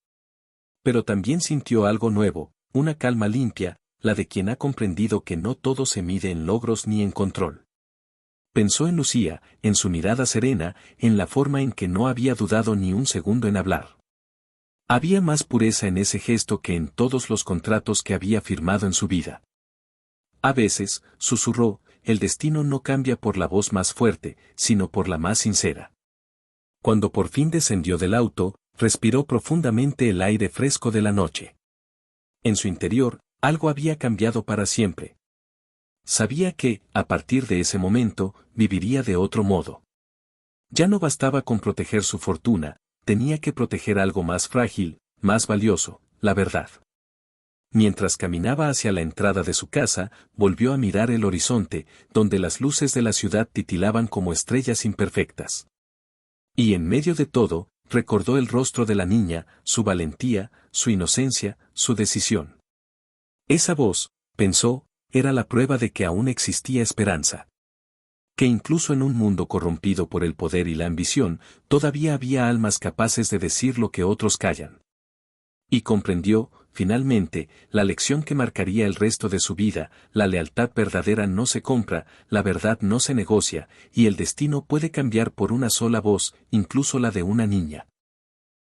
S1: Pero también sintió algo nuevo, una calma limpia, la de quien ha comprendido que no todo se mide en logros ni en control. Pensó en Lucía, en su mirada serena, en la forma en que no había dudado ni un segundo en hablar. Había más pureza en ese gesto que en todos los contratos que había firmado en su vida. A veces, susurró, el destino no cambia por la voz más fuerte, sino por la más sincera. Cuando por fin descendió del auto, respiró profundamente el aire fresco de la noche. En su interior, algo había cambiado para siempre. Sabía que, a partir de ese momento, viviría de otro modo. Ya no bastaba con proteger su fortuna, tenía que proteger algo más frágil, más valioso, la verdad. Mientras caminaba hacia la entrada de su casa, volvió a mirar el horizonte, donde las luces de la ciudad titilaban como estrellas imperfectas. Y en medio de todo, recordó el rostro de la niña, su valentía, su inocencia, su decisión. Esa voz, pensó, era la prueba de que aún existía esperanza. Que incluso en un mundo corrompido por el poder y la ambición, todavía había almas capaces de decir lo que otros callan. Y comprendió, finalmente, la lección que marcaría el resto de su vida: la lealtad verdadera no se compra, la verdad no se negocia, y el destino puede cambiar por una sola voz, incluso la de una niña.